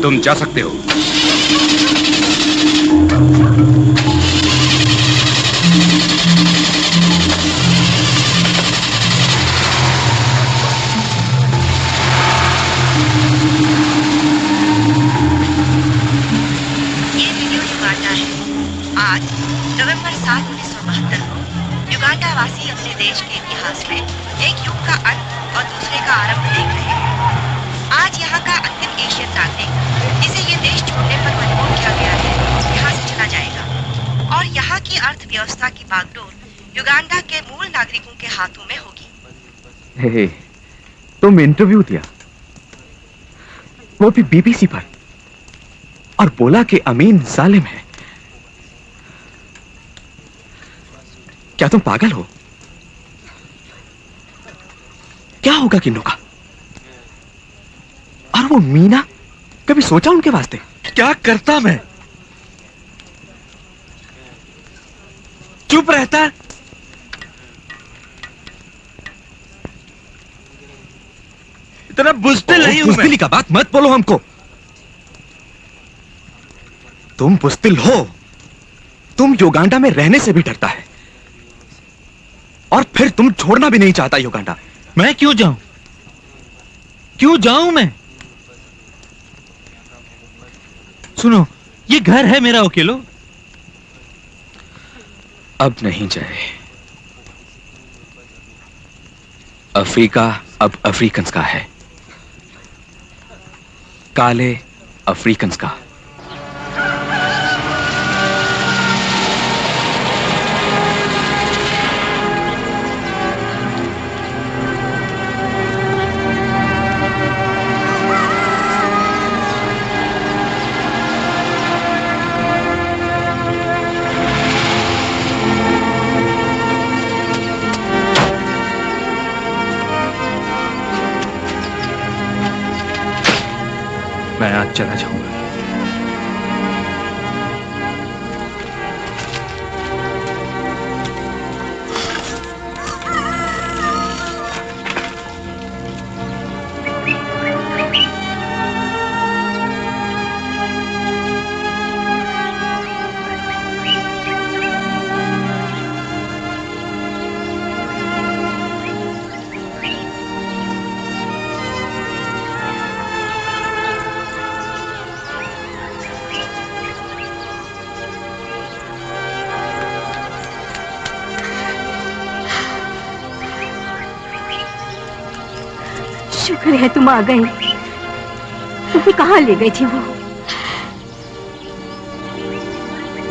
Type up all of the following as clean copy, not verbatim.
तुम जा सकते हो। ये वीडियो युगांडा है। आज नवंबर 7, 1972 को युगांडा वासी अपने देश के इतिहास में एक युग का अंत और दूसरे का आरंभ देख रहे हैं। आज यहाँ का अंतिम एशियन नागरिक जिसे ये देश छोड़ने पर मजबूर किया गया है, यहाँ से चला जाएगा और यहाँ की अर्थव्यवस्था की बागडोर युगांडा के मूल नागरिकों के हाथों में होगी। तुम इंटरव्यू दिया, वो भी बीबीसी पर, और बोला कि अमीन जालिम है। क्या तुम पागल हो? क्या होगा किन्नों का? और वो मीना, कभी सोचा उनके वास्ते? क्या करता मैं? चुप रहता। इतना बुज़दिल नहीं हूं मैं। बुज़दिली का बात मत बोलो हमको। तुम बुज़दिल हो। तुम युगांडा में रहने से भी डरता है, और फिर तुम छोड़ना भी नहीं चाहता युगांडा। मैं क्यों जाऊं? क्यों जाऊं मैं? सुनो, ये घर है मेरा ओकेलो। अब नहीं जाए। अफ्रीका अब अफ्रीकन्स का है, काले अफ्रीकन्स का। मैं आज चला जाऊंगा। शुक्र है तुम आ गए। तुम्हें कहाँ ले गई थी वो?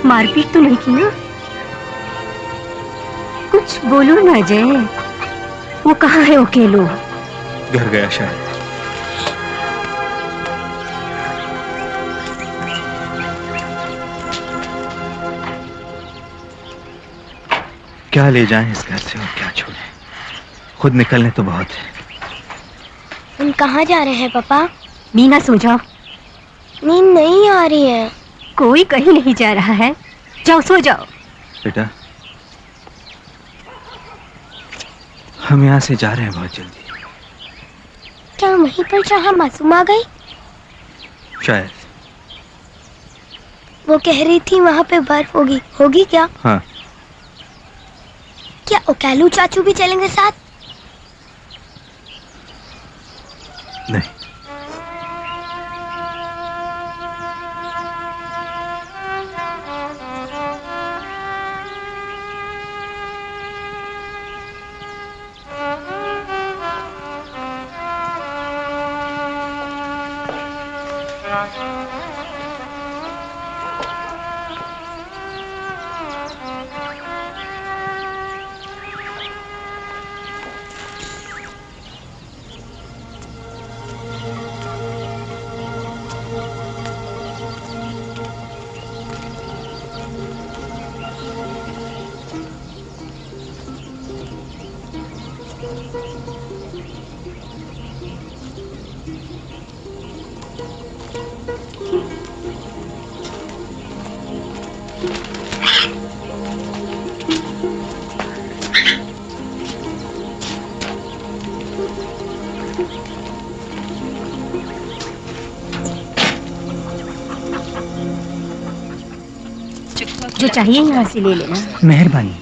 मारपीट तो नहीं की ना? कुछ बोलो ना जय। वो कहाँ है ओकेलो? घर गया शायद। क्या ले जाएं इस घर से और क्या छोड़ें? खुद निकलने तो बहुत है। हम कहाँ जा रहे हैं पापा? मीना सो जाओ। नींद नहीं आ रही है। कोई कहीं नहीं जा रहा है, जाओ सो जाओ। बेटा, हम यहाँ से जा रहे हैं बहुत जल्दी। क्या वहीं पर जहाँ मासूम आ गई? शायद। वो कह रही थी वहाँ पे बर्फ होगी। होगी क्या? हाँ। क्या ओकेलू चाचू भी चलेंगे साथ? नहीं। जो चाहिए यहाँ से ले लेना। मेहरबानी।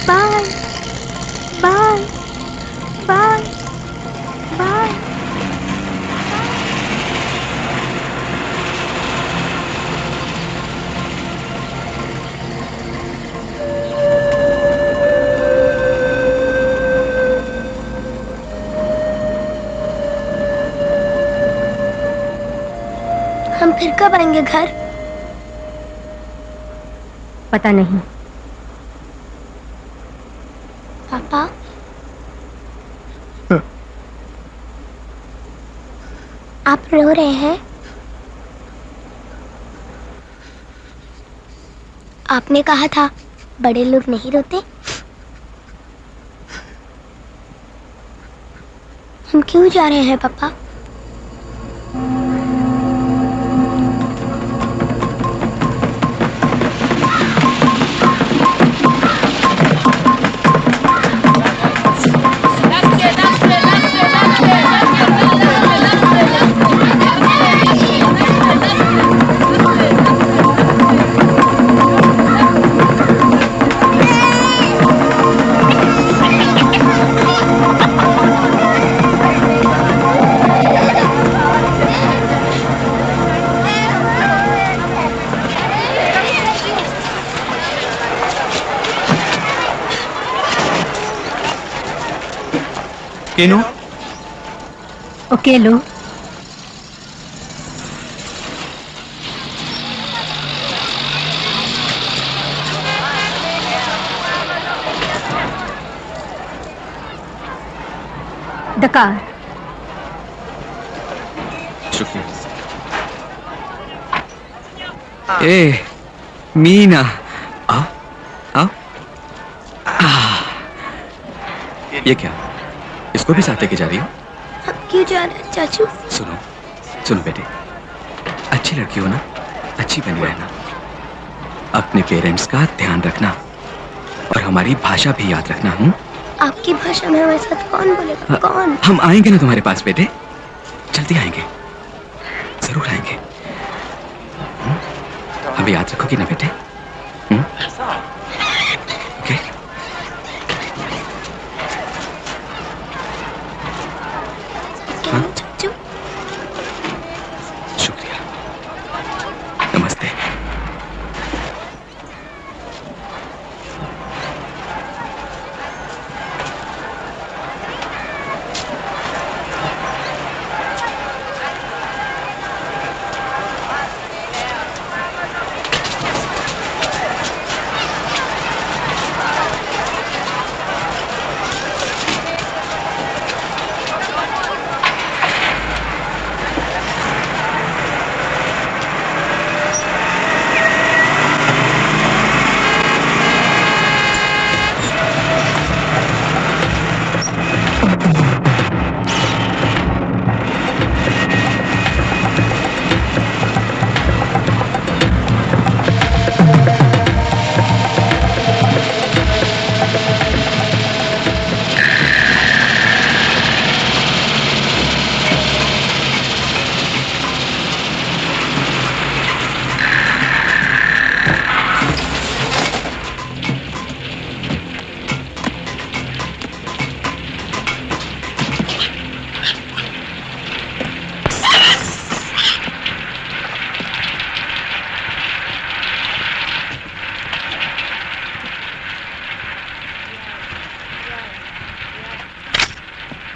Bye bye bye bye. हम फिर कब आएंगे घर? पता नहीं। पापा आप रो रहे हैं? आपने कहा था बड़े लोग नहीं रोते। हम क्यों जा रहे हैं पापा? Keanu, okay low. The car. शुक्रिया। ए मीना, आओ आओ। ये क्या, इसको भी साथ लेके जा रही हो? हम क्यों जा रहे हैं चाचू? सुनो सुनो बेटे, अच्छी लड़की हो ना, अच्छी बनी रहना, अपने पेरेंट्स का ध्यान रखना और हमारी भाषा भी याद रखना। आपकी भाषा में हमारे साथ कौन बोलेगा? कौन? हम आएंगे ना तुम्हारे पास बेटे, जल्दी आएंगे, जरूर आएंगे। हमें याद रखोगी ना बेटे? ओके। क्या चाचू? शुक्रिया, नमस्ते।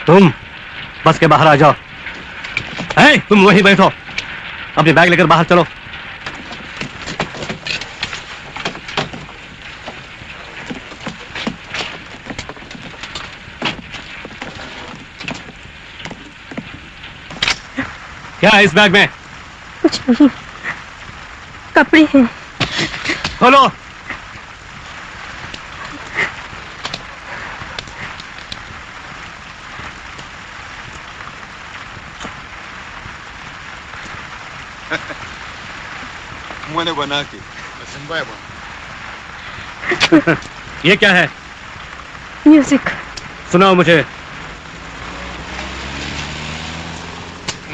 तुम बस के बाहर आ जाओ। तुम वहीं बैठो, अपनी बैग लेकर बाहर चलो। क्या है इस बैग में? कुछ नहीं, कपड़े हैं। खोलो। Muone bwanake. Basi mbaya bwana. ये क्या है? म्यूजिक। सुनाओ मुझे।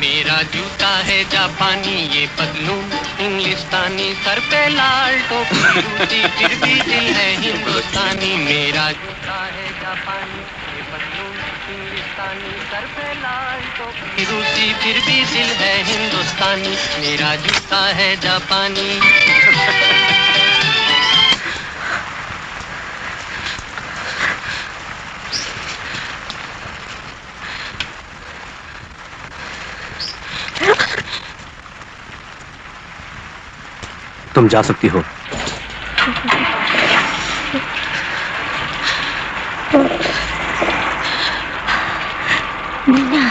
मेरा जूता है जापानी, ये पतलून इंग्लिस्तानी, सर पे लाल टोपी रूसी, फिर भी दिल है हिंदुस्तानी। मेरा जूता है जापानी, ये पतलून इंग्लिस्तानी, सर पे लाल टोपी रूसी, फिर भी दिल है हिंदुस्तानी। मेरा जूता है जापानी। तुम जा सकती हो। Meena,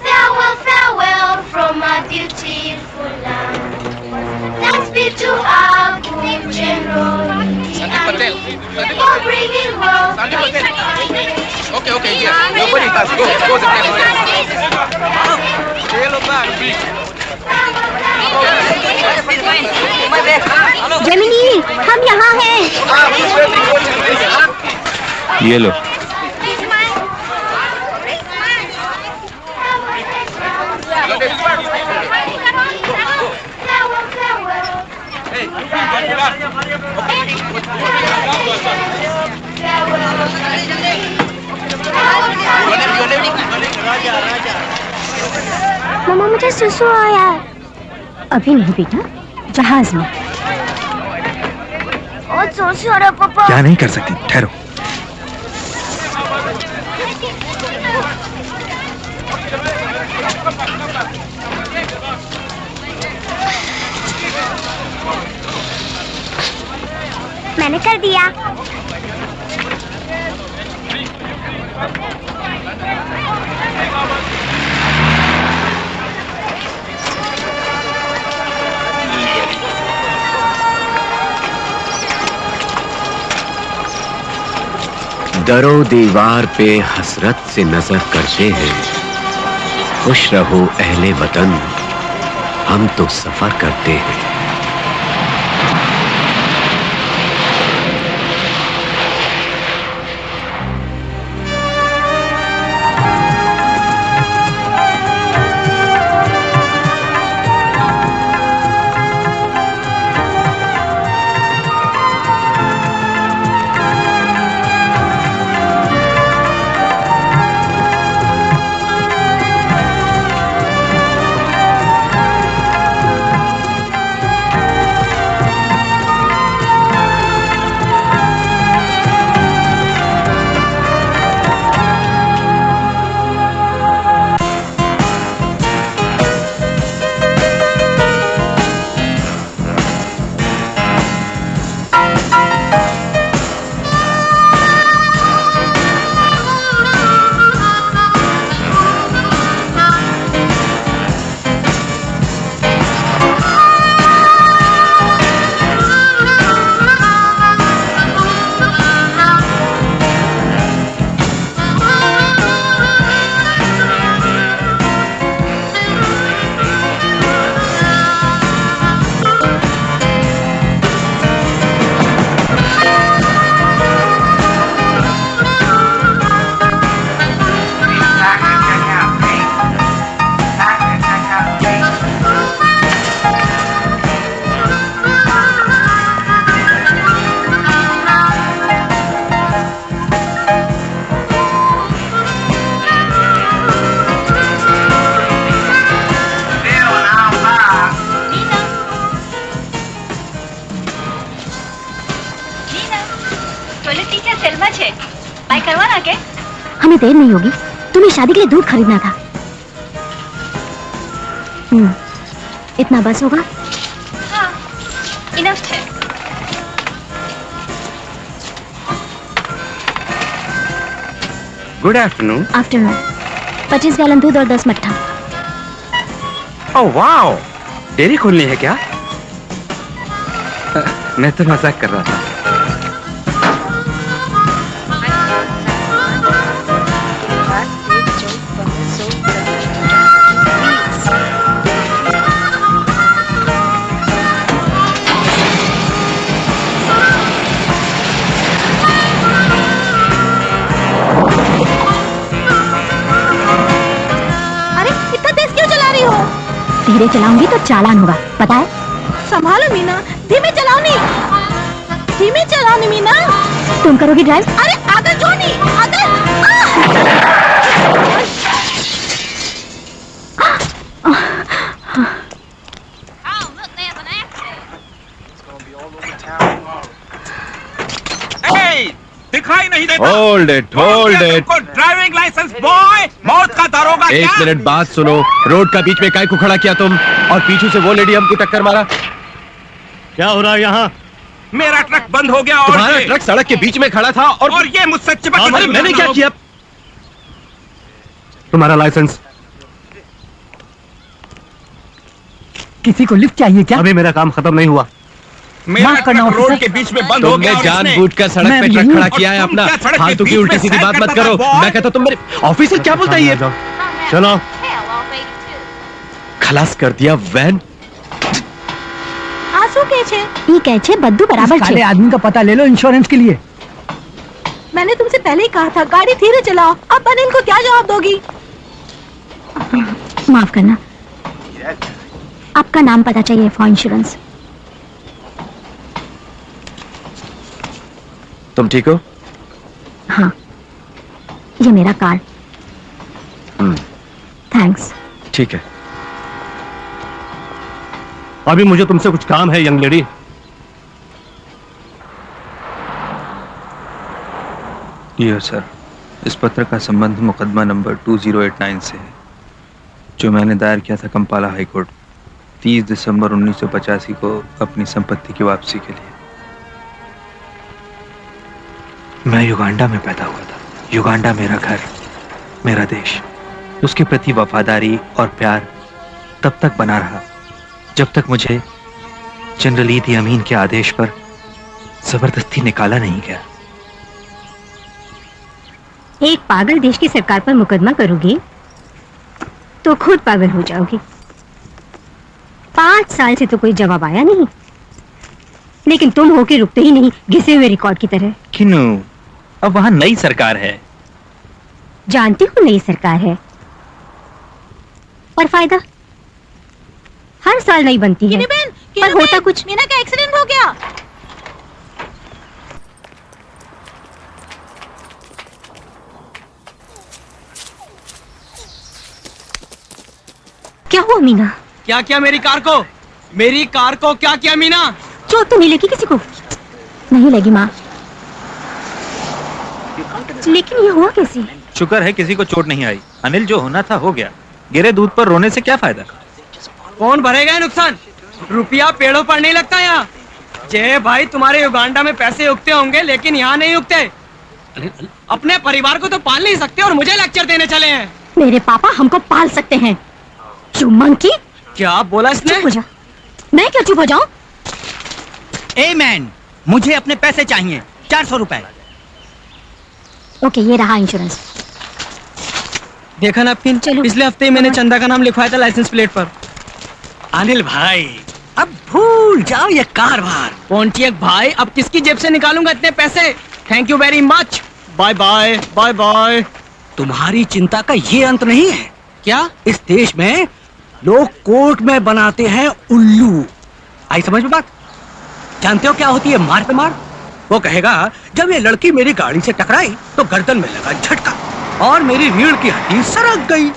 Farewell, farewell from my beautiful land. Thanks be to our good general for bringing world. Okay, here. Nobody has go the Gemini, हम यहाँ हैं। ये लो। मम्मा मुझे सुसु आया। अभी नहीं बेटा, जहाज में। और जोर से हो रहा पापा। क्या नहीं कर सकती, ठहरो। मैंने कर दिया। दरो दीवार पे हसरत से नजर करते हैं, खुश रहो अहले वतन, हम तो सफर करते हैं। तुम्हें देर नहीं होगी, तुम्हें शादी के लिए दूध खरीदना था। इतना बस होगा? हाँ, इनफ है। Good afternoon. आफ्टरनून। 25 गैलन दूध और 10 मट्ठा। ओह वाओ, डेयरी खोलनी है क्या? मैं तो मजाक कर रहा था। धीरे चलाऊंगी तो चालान होगा, पता है? संभालो मीना, धीमे चलाओ नी, धीमे चलाओ नी मीना। तुम करोगी ड्राइव? अरे आगे जो नहीं, आगे। दिखाई नहीं देता। Hold it, driving license boy, मौत का दारोगा। एक मिनट बात सुनो। रोड का बीच में काय को खड़ा किया तुम, और पीछे से वो लेडी हमको टक्कर मारा? क्या हो रहा है यहाँ? मेरा ट्रक बंद हो गया और तुम्हारा ट्रक सड़क के बीच में खड़ा था और ये मुझसे चिपक के। मैंने क्या किया? तुम्हारा लाइसेंस? किसी को लिफ्ट चाहिए क्या? अभी मेरा काम खत्म नहीं हुआ। मेरा ट्रक रोड के बीच में बंद हो गया। तुमने जानबूझकर सड़क पे ट्रक खड़ा किया है अपना। फालतू की उल्टी सीधी बात मत करो। मैं कहता तुम मेरे ऑफिसर क्या बोलता है ये? चलो, खलास कर दिया वैन। आंसू के छे, ई के छे, बद्दू बराबर छे। काले आदमी का पता ले लो इंश्योरेंस के लिए। मैंने तुमसे पहले ही कहा था गाड़ी धीरे चलाओ। अब अनिल को क्या जवाब दोगी? माफ करना, आपका नाम पता चाहिए फॉर इंश्योरेंस। तुम ठीक हो? हाँ, ये मेरा कार्ड। थैंक्स। ठीक है। अभी मुझे तुमसे कुछ काम है यंग लेडी। डियर सर, इस पत्र का संबंध मुकदमा नंबर 2089 से है, जो मैंने दायर किया था कंपाला हाई कोर्ट 30 दिसंबर 1985 को अपनी संपत्ति की वापसी के लिए। मैं युगांडा में पैदा हुआ था। युगांडा मेरा घर, मेरा देश। उसके प्रति वफादारी और प्यार तब तक बना रहा जब तक मुझे जनरल ईदी अमीन के आदेश पर जबरदस्ती निकाला नहीं गया। एक पागल देश की सरकार पर मुकदमा करोगे तो खुद पागल हो जाओगे। 5 साल से तो कोई जवाब आया नहीं, लेकिन तुम होके रुकते ही नहीं, घिसे हुए रिकॉर्ड की तरह। क्यों? अब वहां नई सरकार है। जानती हूँ नई सरकार है, पर फायदा हर साल नहीं बनती है। पर होता कुछ। मीना का एक्सीडेंट हो गया। क्या हुआ मीना? क्या किया मेरी कार को? मेरी कार को क्या किया मीना? चोट तो नहीं लगी किसी को? नहीं लगी माँ, लेकिन ये हुआ कैसे? शुक्र है किसी को चोट नहीं आई। अनिल जो होना था हो गया। गिरे दूध पर रोने से क्या फायदा? कौन भरेगा ये नुकसान? रुपया पेड़ों पर नहीं लगता यहाँ। जय भाई, तुम्हारे युगांडा में पैसे उगते होंगे लेकिन यहाँ नहीं उगते। अपने परिवार को तो पाल नहीं सकते और मुझे लेक्चर देने चले हैं। मेरे पापा हमको पाल सकते हैं। You monkey. क्या बोला इसने? चुप हो जा। मैं क्या चुप हो जाऊं? ए मैन, मुझे अपने पैसे चाहिए, 400 रुपए। ओके, ये रहा इंश्योरेंस। देखा नैपकिन? चलो। पिछले हफ्ते ही मैंने चंदा का नाम लिखवाया था लाइसेंस प्लेट पर। अनिल भाई, अब भूल जाओ ये कारभार। पोंटियक भाई, अब किसकी जेब से निकालूंगा इतने पैसे? Thank you very much. Bye bye, bye bye. तुम्हारी चिंता का ये अंत नहीं है क्या? इस देश में लोग कोर्ट में बनाते हैं उल्लू। आई समझ में बात? जानते हो क्या होती है मार पे मार? वो कहेगा जब ये लड़की मेरी गाड़ी से टकराई तो गर्दन में लगा झटका और मेरी रीढ़ की हड्डी सरक गई,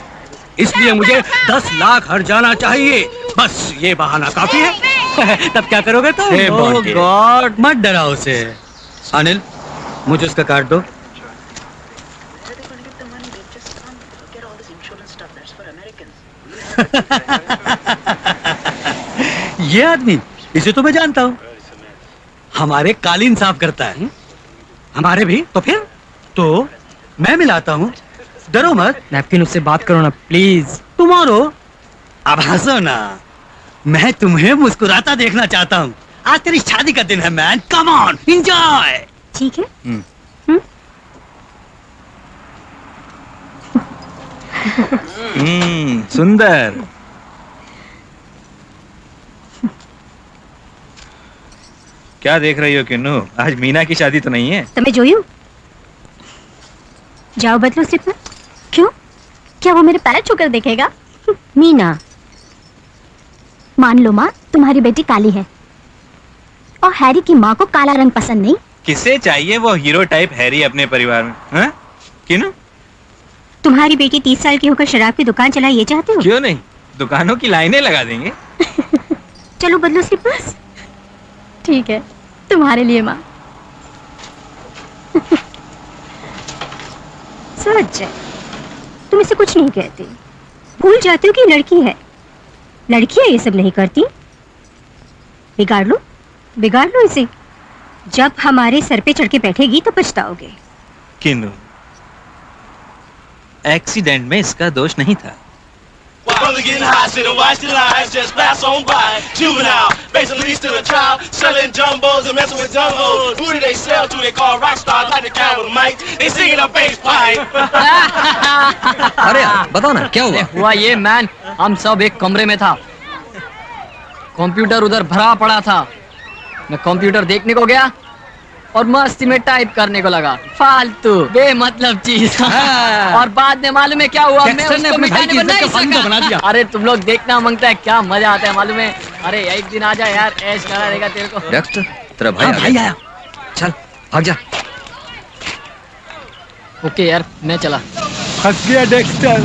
इसलिए मुझे 10 लाख हर्जाना चाहिए। बस ये बहाना काफी है। तब क्या करोगे तुम? ओह गॉड, मत डराओ उसे। अनिल, मुझे उसका कार्ड दो। ये आदमी, इसे तो मैं जानता हूँ। हमारे कालीन साफ करता है। हमारे भी? तो फिर तो मैं मिलाता हूँ। डरो मत। नैपकिन उससे बात करो ना प्लीज। टुमारो। अब हंसो ना। मैं तुम्हें मुस्कुराता देखना चाहता हूँ। आज तेरी शादी का दिन है मैन। Come on, enjoy. ठीक है। सुंदर। क्या देख रही हो किन्नू? आज मीना की शादी तो नहीं है? તમે જોયું? जाओ बदलो स्लीपर। क्यों? क्या वो मेरे पैर छूकर देखेगा? मीना, मान लो माँ, तुम्हारी बेटी काली है और हैरी की माँ को काला रंग पसंद नहीं। किसे चाहिए वो हीरो टाइप हैरी अपने परिवार में? हाँ? किन्नू? तुम्हारी बेटी 30 साल की होकर शराब की दुकान चलाए, ये चाहते हो? क्यों नहीं, दुकानों की लाइनें लगा देंगे। चलो बदलो स्लीपर्स। ठीक है, तुम्हारे लिए माँ। सच है, तुम इसे कुछ नहीं कहती, भूल जाती हो कि लड़की है। लड़कियां ये सब नहीं करती। बिगाड़ लो इसे। जब हमारे सर पे चढ़ के बैठेगी तो पछताओगे। किन्नू, एक्सीडेंट में इसका दोष नहीं था। Brother getting high, sit and watch the lives just pass on by. Juvenile, basically still a child, selling jumbos and messing with dumb hoes. Who do they sell to? They call rock stars, like the guy with a mic. They singing a bass pipe. अरे बताओ ना क्या हुआ? हुआ ये man, हम सब एक कमरे में था। कंप्यूटर उधर भरा पड़ा था। मैं कंप्यूटर देखने को गया और मस्ती में टाइप करने को लगा। फालतू बेमतलब चीज। और बाद में मालूम है क्या हुआ? मैं उसको मिटाने को नहीं सका। अरे तुम लोग देखना मांगता है, क्या मजा आता है मालूम है? अरे एक दिन आ जा यार, ऐश करा देगा तेरे को। डेक्स्टर, तेरा भाई आया। चल भाग जा। ओके यार, मैं चला। फंस गया डेक्स्टर।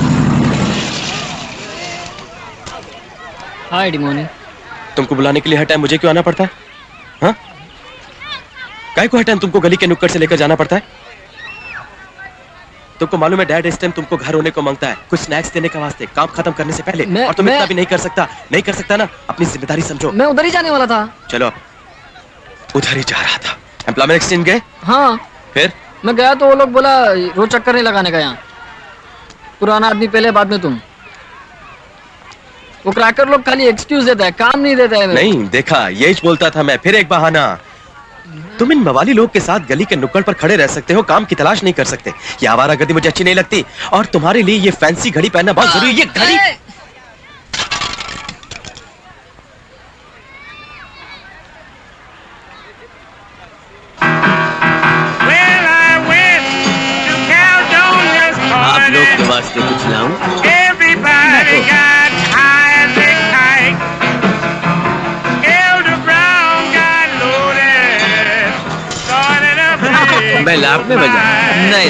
हाय डिमोनी। तुमको बुलाने के लिए हर टाइम मुझे क्यों आना पड़ता है? हाँ? काय को हर टाइम तुमको गली के नुक्कड़ से लेकर जाना पड़ता है? तुमको मालूम है डैड इस टाइम तुमको घर होने को मांगता है, कुछ स्नैक्स देने का वास्ते, काम खत्म करने से पहले। और तुम इतना भी नहीं कर सकता ना। अपनी जिम्मेदारी समझो। मैं उधर ही जाने वाला था। चलो, उधर ही जा रहा था। एम्प्लॉयमेंट एक्सचेंज गए? हाँ। फिर मैं गया तो वो लोग बोला रोज चक्कर नहीं लगाने का यहाँ। पुराना आदमी पहले, बाद में तुम। वो क्रैकर लोग खाली एक्सक्यूज देता है, काम नहीं देता है। नहीं देखा, यही बोलता था मैं। फिर एक बहाना। तुम इन मवाली लोग के साथ गली के नुक्कड़ पर खड़े रह सकते हो, काम की तलाश नहीं कर सकते। ये आवारागर्दी मुझे अच्छी नहीं लगती। और तुम्हारे लिए ये फैंसी घड़ी पहनना बहुत जरूरी है। ये घड़ी आप लोग के वास्ते कुछ लाऊं? मैं लाभ में बजा। नहीं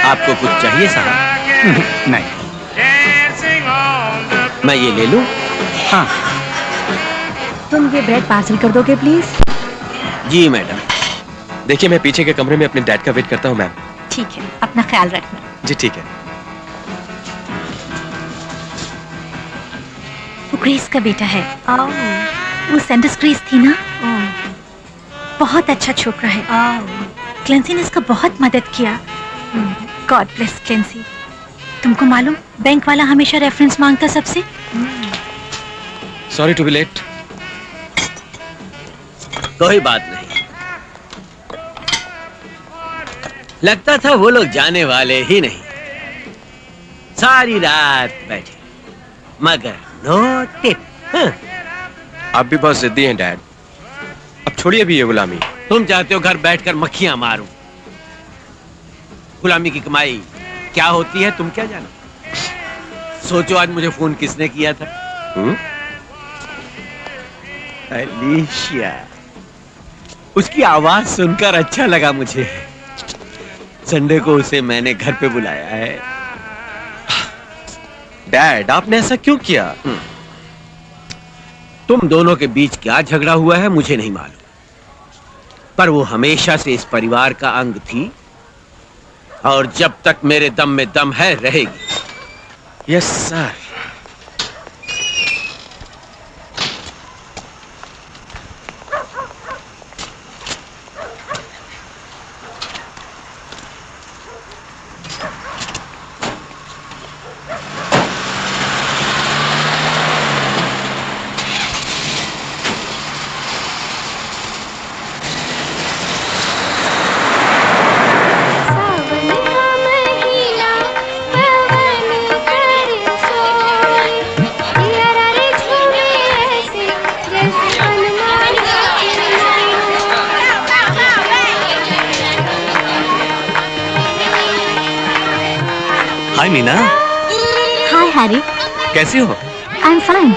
आपको कुछ चाहिए साहब? नहीं। मैं ये ले लूं? हाँ। तुम ये ब्रेड पार्सल कर दोगे प्लीज? Ji madam. देखिए, मैं पीछे के कमरे में अपने डैड का वेट करता हूँ मैम। ठीक है, अपना ख्याल रखना। जी ठीक है। वो ग्रेस का बेटा है। वो सेंडर्स ग्रेस थी ना? बहुत अच्छा छोकरा है। क्लेंसी ने इसका बहुत मदद किया। God bless Clancy. तुमको मालूम, बैंक वाला हमेशा रेफरेंस मांगता सबसे। Sorry to be late. कोई बात नहीं। लगता था वो लोग जाने वाले ही नहीं। सारी रात बैठे, मगर नो टिप। आप भी बहुत जिद्दी हैं डैड। अब छोड़िए भी ये गुलामी। तुम चाहते हो घर बैठकर मक्खियां मारूं? गुलामी की कमाई क्या होती है तुम क्या जानो? सोचो आज मुझे फोन किसने किया था? अलीशिया। उसकी आवाज सुनकर अच्छा लगा मुझे। संडे को उसे मैंने घर पे बुलाया है। डैड, आपने ऐसा क्यों किया? तुम दोनों के बीच क्या झगड़ा हुआ है मुझे नहीं मालूम, पर वो हमेशा से इस परिवार का अंग थी और जब तक मेरे दम में दम है रहेगी। Yes sir. Hi Meena, hi Harry, कैसी हो? I am fine.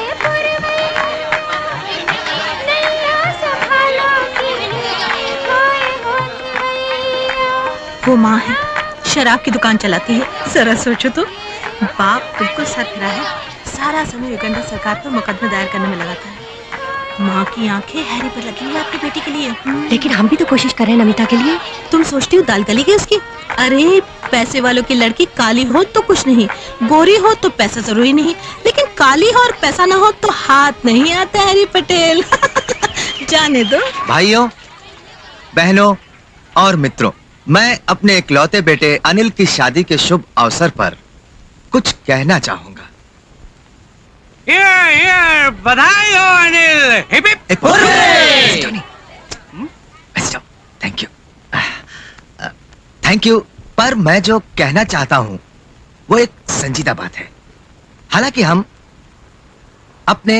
वो माँ है, शराब की दुकान चलाती है। जरा सोचो तो, बाप बिल्कुल सरफिरा है, सारा समय युगांडा सरकार पर मुकदमा दायर करने में लगाता है। माँ की आंखें हैरी पर लगी है आपकी बेटी के लिए। लेकिन हम भी तो कोशिश कर रहे हैं नमिता के लिए। तुम सोचती हो दाल गलेगी उसकी? अरे पैसे वालों की लड़की काली हो तो कुछ नहीं, गोरी हो तो पैसा जरूरी नहीं, लेकिन काली हो और पैसा ना हो तो हाथ नहीं आता हैरी पटेल। जाने दो। भाइयों, बहनों और मित्रों, मैं अपने इकलौते बेटे अनिल की शादी के शुभ अवसर पर कुछ कहना चाहूंगा। बधाई हो Anil. Hip hip. Thank you, thank you. पर मैं जो कहना चाहता हूं वो एक संजीदा बात है। हालांकि हम अपने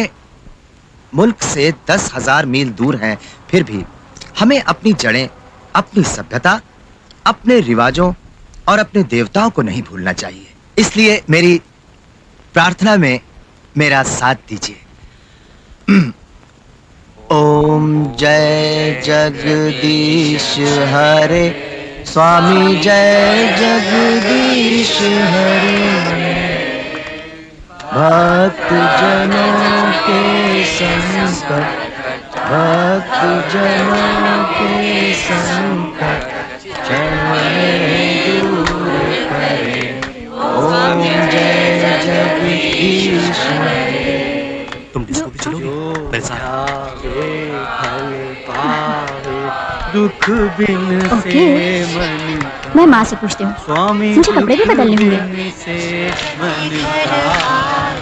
मुल्क से 10,000 मील दूर हैं, फिर भी हमें अपनी जड़ें, अपनी सभ्यता, अपने रिवाजों और अपने देवताओं को नहीं भूलना चाहिए। इसलिए मेरी प्रार्थना में मेरा साथ दीजिए। ओम जय जगदीश हरे, स्वामी जय जगदीश हरे। भक्त जनों के संकट, भक्त जनों के संकट दूर करे। ओम जय जगदीश हरे। तुम डिस्को भी चलोगे मेरे साथ? दुख बिन ओके, मैं माँ से पूछती हूँ। मुझे कपड़े भी बदलने होंगे।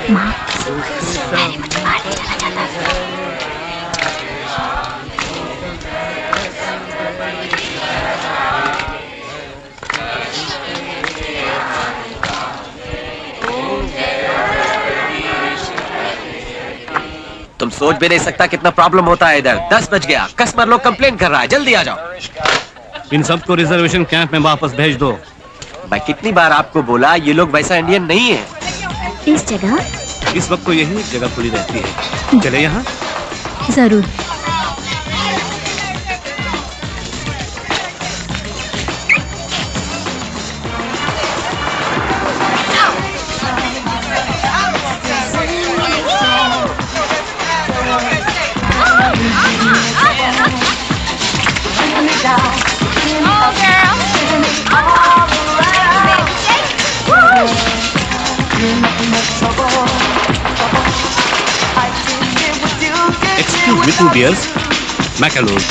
माँ, हैरी मुझे बाहर ले चला जाता है। तुम सोच भी नहीं सकता कितना प्रॉब्लम होता है इधर। 10 बज गया, कस्टमर लोग कंप्लेन कर रहा है, जल्दी आ जाओ। इन सबको रिजर्वेशन कैंप में वापस भेज दो। मैं कितनी बार आपको बोला, ये लोग वैसा इंडियन नहीं है। इस जगह इस वक्त तो यही जगह खुली रहती है। चले यहाँ। जरूर। Excuse me, 2 beers. Macalose.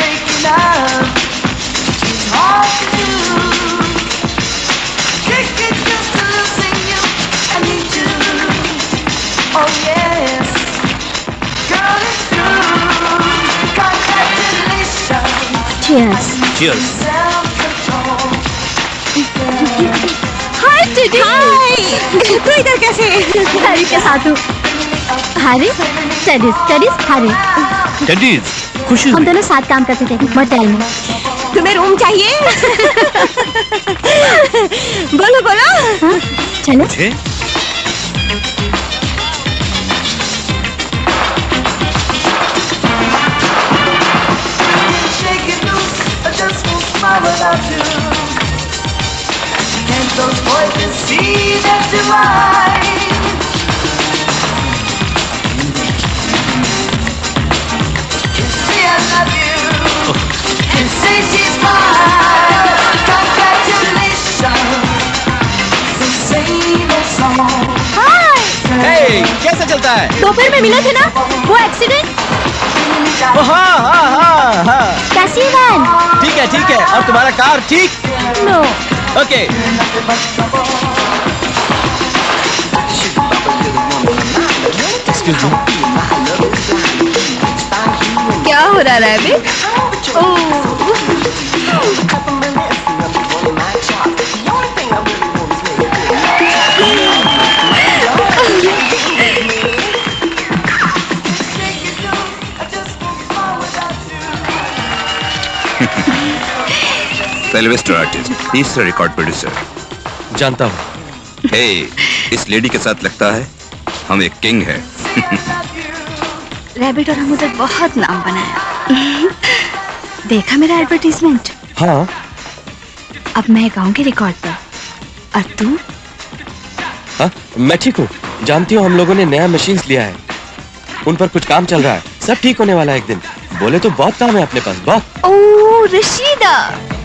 Cheers. Cheers. हाय टेडी। हाय। तू इधर कैसे? हैरी के साथ हूँ। Harry, teddies, teddies, Harry. Teddies, खुशी हम हुई। दोनों साथ काम करते थे मोटेल में। तुम्हें रूम चाहिए? बोलो बोलो। हाँ, चलो। मुझे? कैसे चलता है? दोपहर में मिले थे ना वो एक्सीडेंट। हाँ हाँ हाँ हाँ कैसी है वैन? ठीक है और तुम्हारा कार ठीक? नो। ओके क्या हो रहा है रैबिट? सिल्वेस्टर आर्टिस्ट, तीसरा रिकॉर्ड प्रोड्यूसर। जानता हूँ। हे, इस लेडी के साथ लगता है हम एक किंग है। रैबिट और हम उधर बहुत नाम बनाया। देखा मेरा एडवर्टीजमेंट? हाँ अब मैं गाऊंगी रिकॉर्ड पर और तू? हाँ मैं ठीक हूँ। जानती हूँ हम लोगों ने नया मशीन्स लिया है, उन पर कुछ काम चल रहा है। सब ठीक होने वाला है एक दिन। बोले तो बहुत काम है अपने पास, बहुत। ओह रशीदा,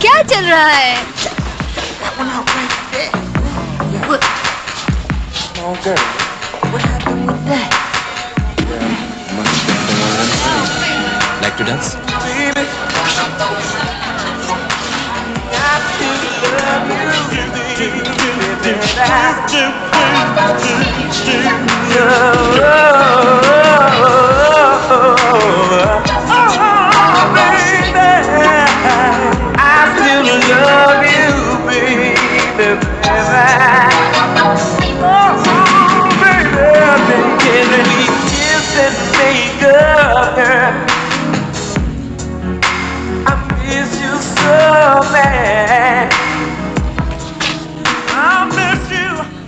क्या चल रहा है? Like to dance?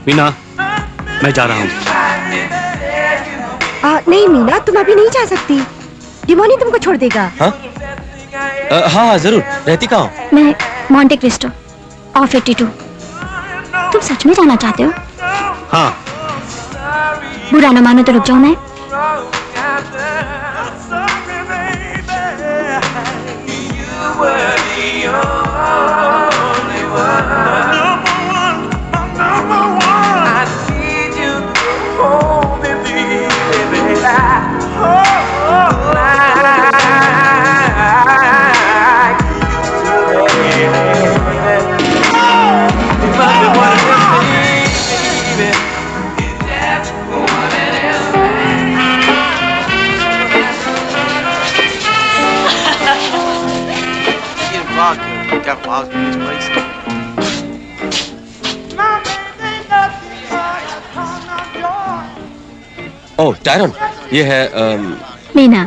मीना, मैं जा रहा हूँ। नहीं मीना, तुम अभी नहीं जा सकती। डिमोनी तुमको छोड़ देगा। हाँ हाँ जरूर। रहती कहाँ हो? मैं मॉन्टे क्रिस्टो ऑफ 82। तुम सच में जाना चाहते हो? हाँ। बुरा न मानो तो रुक जाओ मैं। ओह टायरन, ये है मीना।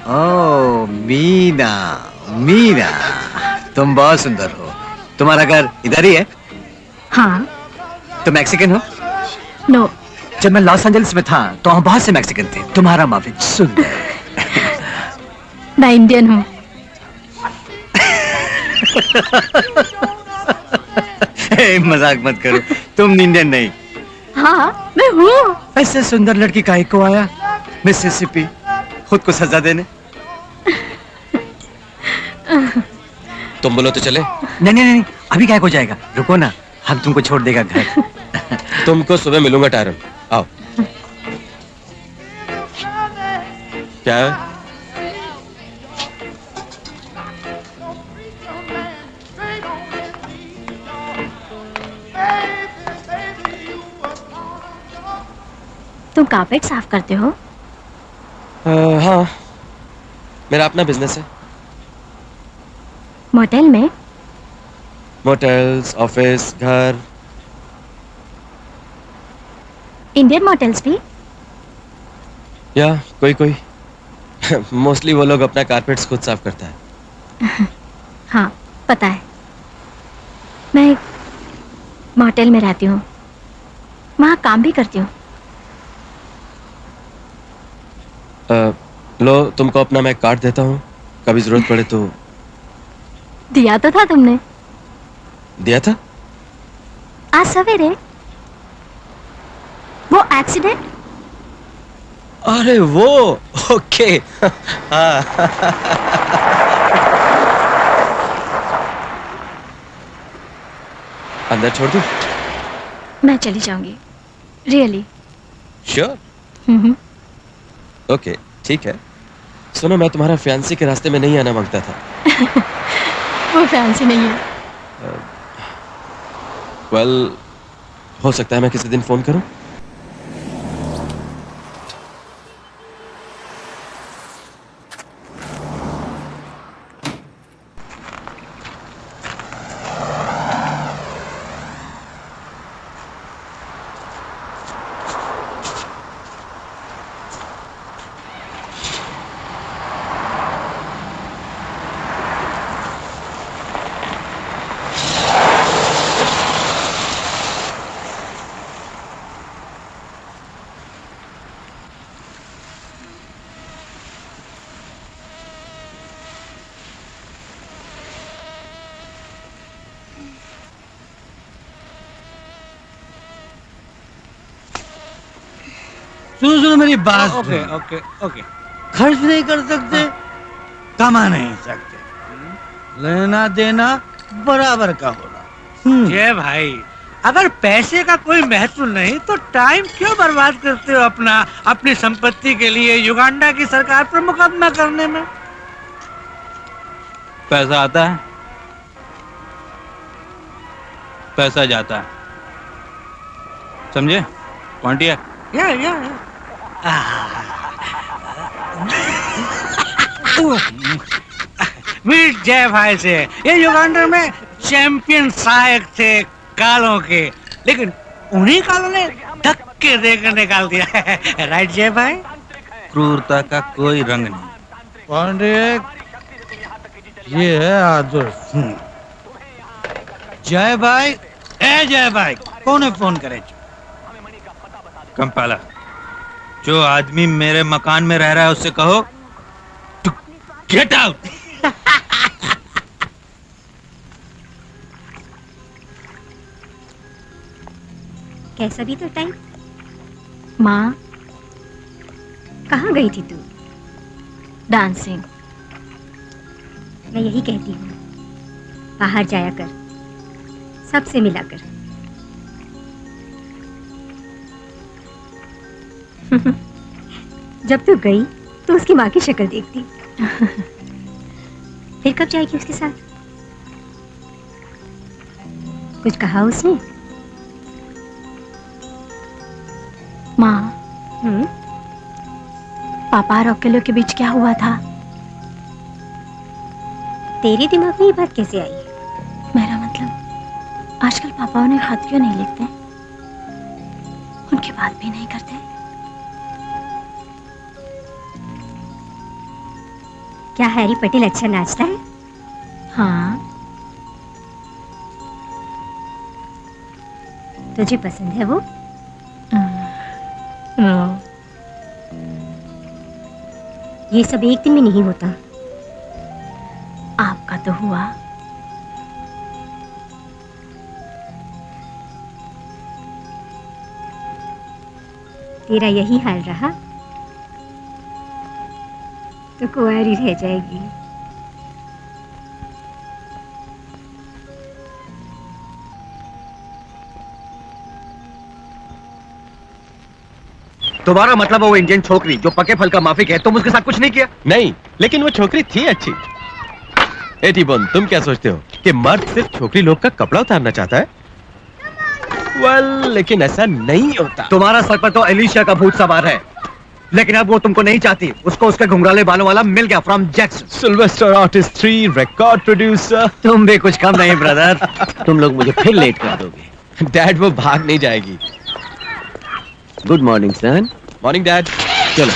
ओह मीना, मीना तुम बहुत सुंदर हो। तुम्हारा घर इधर ही है? हाँ। तुम मैक्सिकन हो? नो। जब मैं लॉस एंजल्स में था तो वहाँ बहुत से मैक्सिकन थे। तुम्हारा माफिक सुंदर। मैं इंडियन हूँ। मजाक मत करो, तुम इंडियन नहीं। हाँ मैं हूँ। ऐसे सुंदर लड़की काहे को आया मिसिसिपी खुद को सजा देने? तुम बोलो तो चले। नहीं नहीं नहीं, अभी क्या हो जाएगा, रुको ना, हम तुमको छोड़ देगा घर। तुमको सुबह मिलूंगा टायरन, आओ। क्या है? तुम कारपेट साफ करते हो? हाँ, मेरा अपना बिजनेस है। मोटेल में? मोटेल्स, ऑफिस, घर। इंडियन मोटेल्स भी? या कोई कोई। मोस्टली वो लोग अपना कारपेट्स खुद साफ करता है। हाँ पता है। मैं एक मोटेल में रहती हूँ, वहाँ काम भी करती हूँ। लो तुमको अपना मैं कार्ड देता हूँ, कभी जरूरत पड़े तो। दिया तो था तुमने। दिया था? आज सवेरे। वो एक्सीडेंट? अरे वो, ओके। हाँ। अंदर छोड़ दूं? मैं चली जाऊंगी, रियली। श्योर ओके ठीक है। सुनो, मैं तुम्हारा फैंसी के रास्ते में नहीं आना मांगता था। वो फैंसी नहीं है। वेल, हो सकता है मैं किसी दिन फोन करूं। सुनो मेरी बात। Okay okay okay. खर्च नहीं कर सकते, कमा नहीं सकते, लेना देना बराबर का होना। जय भाई, अगर पैसे का कोई महत्व नहीं तो टाइम क्यों बर्बाद करते हो अपनी संपत्ति के लिए युगांडा की सरकार पर मुकदमा करने में? पैसा आता है, पैसा जाता है, समझे पॉइंटिया? या। मीट जय भाई से, ये युगांडा में चैंपियन सहायक थे कालों के, लेकिन उन्हीं कालों ने धक्के देकर निकाल दिया है। राइट जय भाई? क्रूरता का कोई रंग नहीं। पांडे, ये है आदर्श। जय भाई, जय भाई, कौन फोन करे? कंपाला, जो आदमी मेरे मकान में रह रहा है उससे कहो टू गेट आउट। कैसा भी तो टाइम। माँ, कहाँ गई थी तू? डांसिंग। मैं यही कहती हूँ, बाहर जाया कर, सबसे मिला कर। जब तू गई तो उसकी माँ की शक्ल देखती। फिर कब जाएगी उसके साथ? कुछ कहा उसने? माँ, पापा और अकेलों के बीच क्या हुआ था? तेरे दिमाग में ये बात कैसे आई? मेरा मतलब, आजकल पापा उन्हें खत क्यों नहीं लिखते? उनकी बात भी नहीं करते? क्या हैरी पटेल अच्छा नाचता है? हाँ। तुझे पसंद है वो? ये सब एक दिन में नहीं होता। आपका तो हुआ। तेरा यही हाल रहा तो कुंवारी रह जाएगी। तुम्हारा मतलब वो इंडियन छोकरी जो पके फल का माफिक है, तुम उसके साथ कुछ नहीं किया? नहीं, लेकिन वो छोकरी थी अच्छी। ए टीबोन, तुम क्या सोचते हो कि मर्द सिर्फ छोकरी लोग का कपड़ा उतारना चाहता है? वेल, लेकिन ऐसा नहीं होता। तुम्हारा सर पर तो एलिशिया का भूत सवार है, लेकिन अब वो तुमको नहीं चाहती। उसको उसके घुंघराले बालों वाला मिल गया from Jackson. Sylvester artist 3 record producer. तुम भी कुछ कम नहीं ब्रदर। तुम लोग मुझे फिर लेट कर दोगे। डैड, वो भाग नहीं जाएगी। Good morning son. Morning dad. चलो।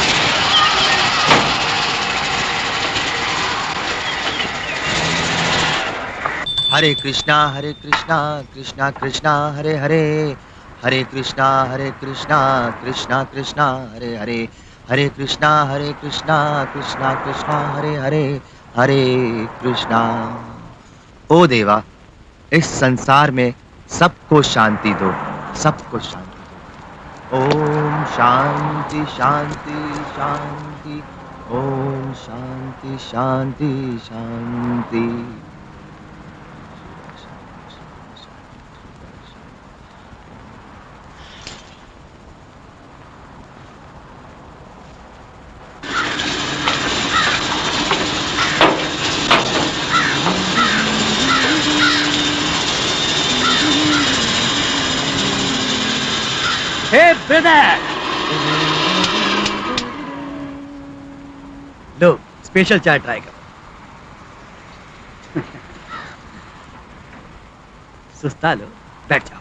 हरे कृष्णा कृष्णा कृष्णा हरे हरे, हरे कृष्णा कृष्णा कृष्णा हरे हरे, हरे कृष्णा कृष्णा कृष्णा हरे हरे, हरे कृष्णा। ओ देवा, इस संसार में सबको शांति दो, सबको शांति दो। ओम शांति शांति शांति, ओम शांति शांति शांति। ब्रदर। लो स्पेशल चाय ट्राई करो। सुस्ता लो, बैठ जाओ।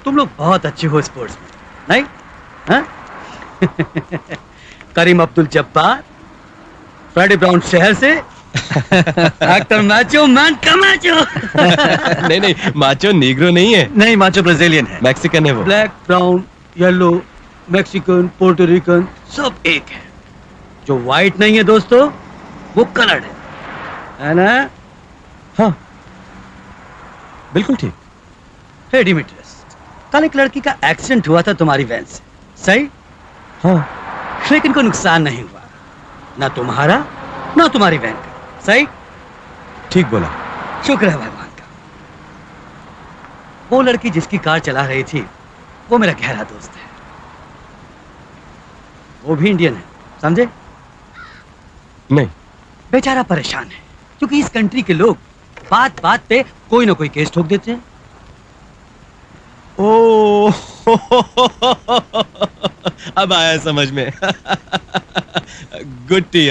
तुम लोग बहुत अच्छे हो स्पोर्ट्स में, नहीं? हाँ? करीम अब्दुल जब्बार, फ्रेडी ब्राउन शहर से, एक्टर मैचो मैन कमाचो। नहीं नहीं, माचो नीग्रो नहीं है। नहीं, माचो ब्राजीलियन है। मैक्सिकन है वो। ब्लैक, ब्राउन, येलो, मैक्सिकन, पोर्टोरिकन सब एक है। जो व्हाइट नहीं है दोस्तों, वो कलर्ड है ना? हाँ बिल्कुल ठीक। हे डिमिट्रियस, कल एक लड़की का एक्सीडेंट हुआ था तुम्हारी वैन से, सही? हाँ। लेकिन कोई नुकसान नहीं हुआ, ना तुम्हारा ना तुम्हारी वैन का, सही? ठीक बोला। शुक्र है भगवान का। वो लड़की जिसकी कार चला रही थी, वो मेरा गहरा दोस्त है। वो भी इंडियन है, समझे? नहीं। बेचारा परेशान है क्योंकि इस कंट्री के लोग बात बात पे कोई ना कोई केस ठोक देते हैं। ओ अब आया समझ में। Good T.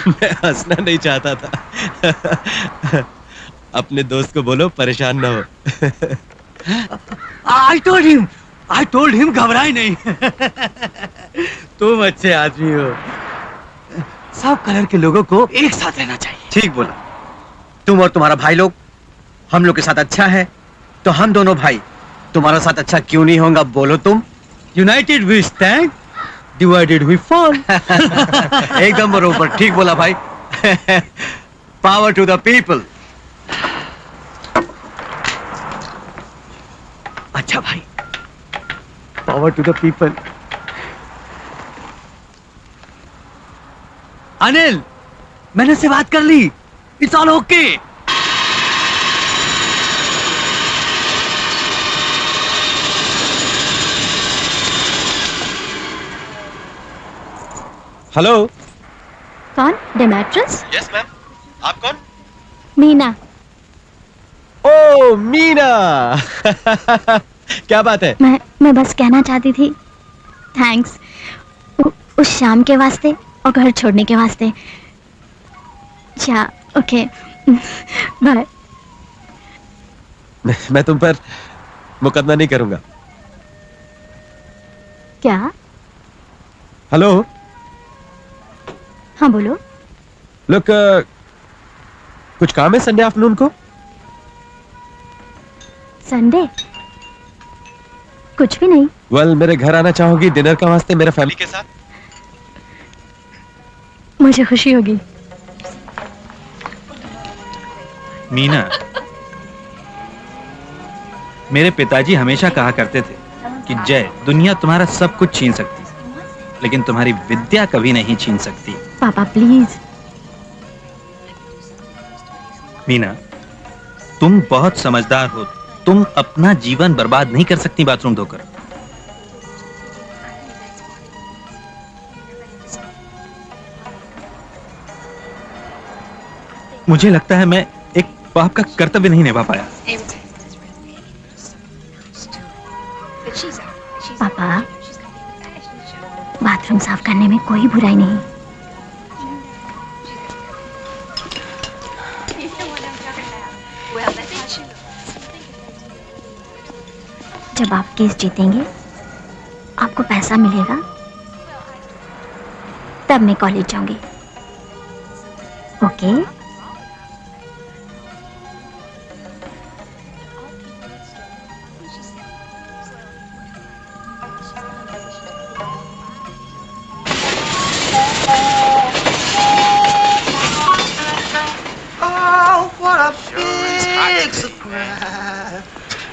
मैं हंसना नहीं चाहता था। अपने दोस्त को बोलो परेशान ना हो। I told him घबराए नहीं। तुम अच्छे आदमी हो। सब कलर के लोगों को एक साथ रहना चाहिए। ठीक बोला। तुम और तुम्हारा भाई लोग हम लोग के साथ अच्छा है, तो हम दोनों भाई तुम्हारा साथ अच्छा क्यों नहीं होगा, बोलो तुम? United we stand, divided we fall. एकदम बरोबर, ठीक बोला भाई। Power to the people. अच्छा भाई, power to the people. Anil, मैंने से बात कर ली, इट्स ऑल ओके। हेलो। कौन? डेमेट्रियस? Yes ma'am. आप कौन? मीना। ओ मीना। क्या बात है? मैं बस कहना चाहती थी थैंक्स उस शाम के वास्ते और घर छोड़ने के वास्ते। अच्छा ओके बाय। मैं तुम पर मुकदमा नहीं करूंगा। क्या? हेलो। हाँ बोलो। लुक, कुछ काम है संडे आफ्टरनून को? संडे? कुछ भी नहीं। वेल, मेरे घर आना चाहोगी डिनर का वास्ते मेरे फैमिली के साथ? मुझे खुशी होगी। मीना, मेरे पिताजी हमेशा कहा करते थे कि जय, दुनिया तुम्हारा सब कुछ छीन सकती, लेकिन तुम्हारी विद्या कभी नहीं छीन सकती। पापा प्लीज। मीना, तुम बहुत समझदार हो, तुम अपना जीवन बर्बाद नहीं कर सकती बाथरूम धोकर। मुझे लगता है मैं एक बाप का कर्तव्य नहीं निभा पाया। पापा, बाथरूम साफ करने में कोई बुराई नहीं। जब आप केस जीतेंगे, आपको पैसा मिलेगा, तब मैं कॉलेज जाऊंगी। Okay? Oh, what a big surprise.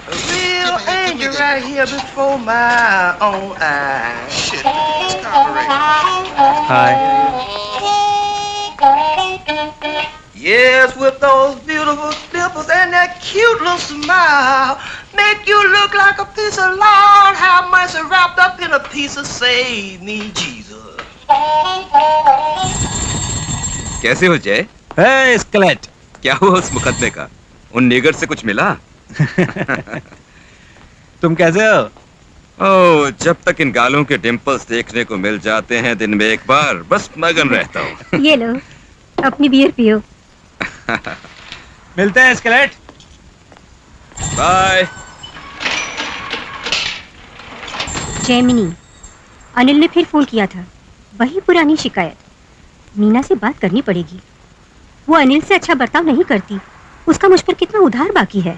A real angel right here before my own eyes. Shit, it's Hi. Yes, with those beautiful dimples and that cute little smile, make you look like a piece of Lord, have mercy wrapped up in a piece of Save Me Jesus. कैसे हो जय? हे स्केलेट, क्या हुआ उस मुकदमे का? उन निगर से कुछ मिला? तुम कैसे हो? ओह, जब तक इन गालों के डिंपल्स देखने को मिल जाते हैं दिन में एक बार, बस मगन रहता हूँ। ये लो अपनी बियर पियो। मिलते हैं स्केलेट। बाय। जेमिनी, अनिल ने फिर फोन किया था, वही पुरानी शिकायत। मीना से बात करनी पड़ेगी। वो अनिल से अच्छा बर्ताव नहीं करती। उसका मुझ पर कितना उधार बाकी है।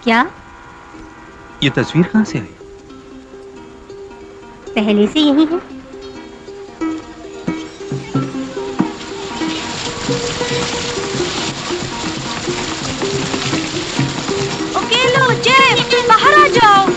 क्या ये तस्वीर कहाँ से आई? पहले से यही है? ओके लो जे, बाहर आ जाओ।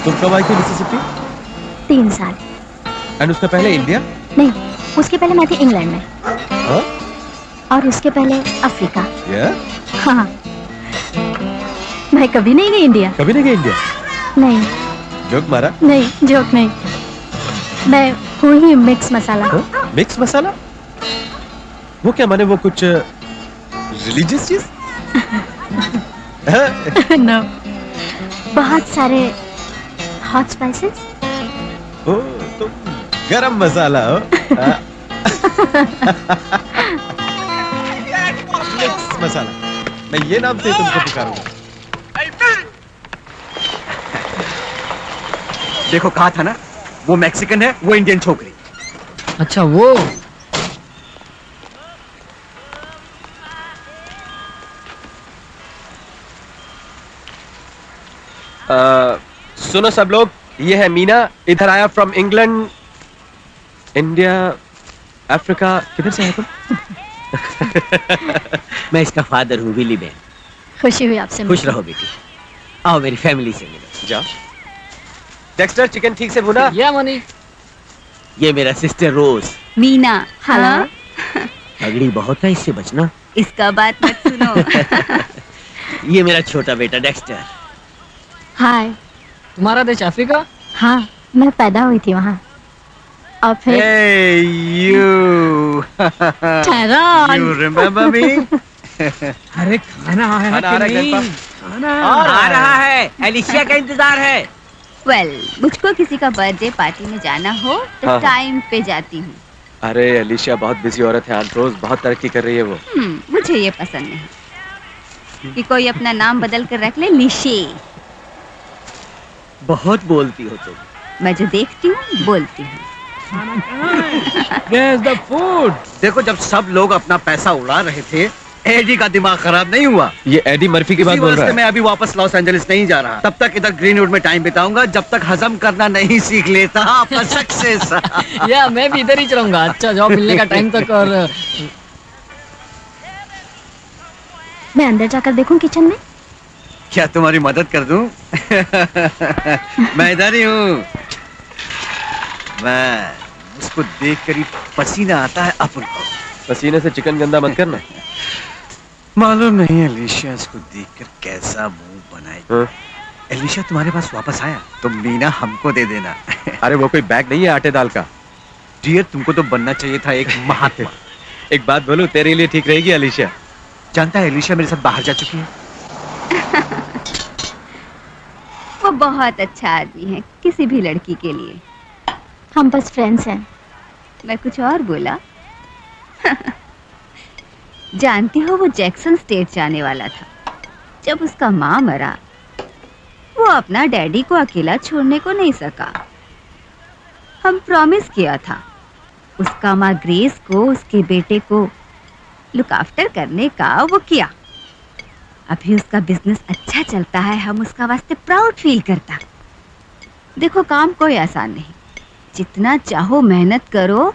तुम कब आई थी मिसिसिपी? 3 साल। एंड उसका पहले इंडिया? नहीं, उसके पहले मैं थी इंग्लैंड में। हाँ? और उसके पहले अफ्रीका। Yeah? हाँ। मैं कभी नहीं गई इंडिया। कभी नहीं गई इंडिया? नहीं। जोक मारा? नहीं, जोक नहीं। मैं हूँ ही मिक्स मसाला। मिक्स मसाला? वो क्या माने, वो कुछ रिलीजियस चीज? नो, बहुत सारे हॉट स्पाइसेस। ओ, तुम गरम मसाला हो। मिक्स मसाला, मैं ये नाम से तुमको पुकारूंगा। देखो, कहा था ना, वो मैक्सिकन है, वो इंडियन छोकरी। अच्छा वो। सुनो सब लोग, ये है मीना, इधर आया फ्रॉम इंग्लैंड, इंडिया, अफ्रीका। किधर से आया तुम? मैं इसका फादर हूँ, विली बेन। खुशी हुई आपसे। खुश रहो बेटी, आओ मेरी फैमिली से मिलो। जाओ। डेक्स्टर, चिकन ठीक से भुना? या मनी। ये मेरा सिस्टर रोज। मीना। हाँ। पगड़ी बहुत है, इससे बचना। इसका बात मत सुनो। ये मेरा छोटा बेटा डेक्स्टर। हाय। तुम्हारा देश अफ्रीका? हाँ, मैं पैदा हुई थी वहाँ। और फिर Hey, you. You remember me? अरे खाना आया खाना आ रहा है कि नहीं? grandpa? खाना आ रहा है, एलिशिया का इंतजार है। मुझको किसी का बर्थडे पार्टी में जाना हो तो हाँ। टाइम पे जाती हूँ। अरे अलीशिया बहुत बिजी औरत है, आंट्रोज बहुत तरक्की कर रही है वो। मुझे ये पसंद नहीं कि कोई अपना नाम बदल कर रख ले लिशे। बहुत बोलती हो तुम। मैं जो देखती हूँ बोलती हूँ। There's the food. देखो, जब सब लोग अपना पैसा उड़ा रहे थे, एडी का दिमाग खराब नहीं हुआ। ये एडी मर्फी की बात इसी बोल वजह रहा से है। मैं अभी वापस लॉस एंजलिस नहीं जा रहा। तब तक इधर ग्रीनवुड में टाइम बिताऊंगा, जब तक हजम करना नहीं सीख लेता अपना सक्सेस। या मैं भी इधर ही चलूंगा। अच्छा जॉब मिलने का टाइम तक। और मैं अंदर जाकर देखूं किचन में। क्या तुम्हारी मदद कर दूं? मैं इधर ही हूँ। मैं उसको देखकर ही पसीना आता है अपन को। पसीने से चिकन गंदा मत करना। मालूम नहीं एलिशिया इसको देखकर कैसा मुंह बनाए। एलिशिया तुम्हारे पास वापस आया तो मीना हमको दे देना। अरे वो कोई बैग नहीं है आटे दाल का। डियर, तुमको तो बनना चाहिए था एक महात्मा। एक बात बोलूं, तेरे लिए ठीक रहेगी एलिशिया। जानता है, एलिशिया मेरे साथ बाहर जा चुकी है। वो बहुत अच्छा आदमी है किसी भी लड़की के लिए। हम बस फ्रेंड्स हैं। मैं कुछ और बोला। जानती हो, वो जैक्सन स्टेट जाने वाला था। जब उसका माँ मरा, वो अपना डैडी को अकेला छोड़ने को नहीं सका। हम प्रॉमिस किया था उसका माँ ग्रेस को, उसके बेटे को लुक आफ्टर करने का। वो किया। अभी उसका बिजनेस अच्छा चलता है, हम उसका वास्ते प्राउड फील करता। देखो, काम कोई आसान नहीं। जितना चाहो मेहनत करो,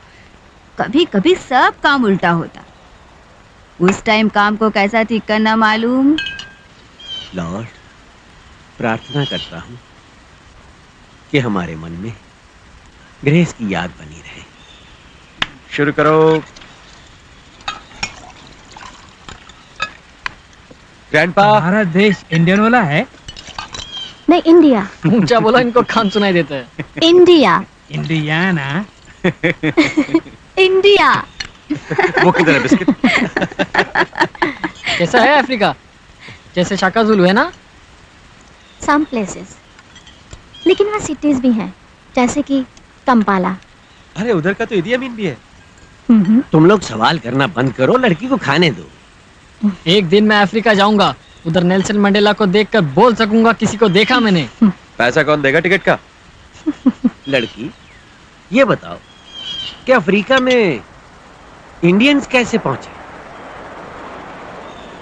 कभी कभी सब काम उल्टा होता। उस टाइम काम को कैसा ठीक करना मालूम। लॉर्ड, प्रार्थना करता हूँ कि हमारे मन में ग्रेस की याद बनी रहे। शुरू करो। ग्रैंडपा, हमारा देश इंडियन वाला है। नहीं, इंडिया। ऊंचा बोला, इनको कान सुनाई देता है। इंडिया। इंडियाना। इंडिया। वो किधर है बिस्किट? कैसा है अफ्रीका? जैसे शाका जुलू है ना? सम प्लेसेस, लेकिन वहाँ सिटीज भी हैं, जैसे कि कंपाला। अरे उधर का तो इदी अमीन भी है। तुम लोग सवाल करना बंद करो, लड़की को खाने दो। एक दिन मैं अफ्रीका जाऊंगा, उधर नेल्सन मंडेला को देखकर बोल सकूंगा किसी को देखा मैंने। पैसा कौन देगा टिकट का? लड़की, ये बताओ कि अफ्रीका में इंडियंस कैसे पहुंचे?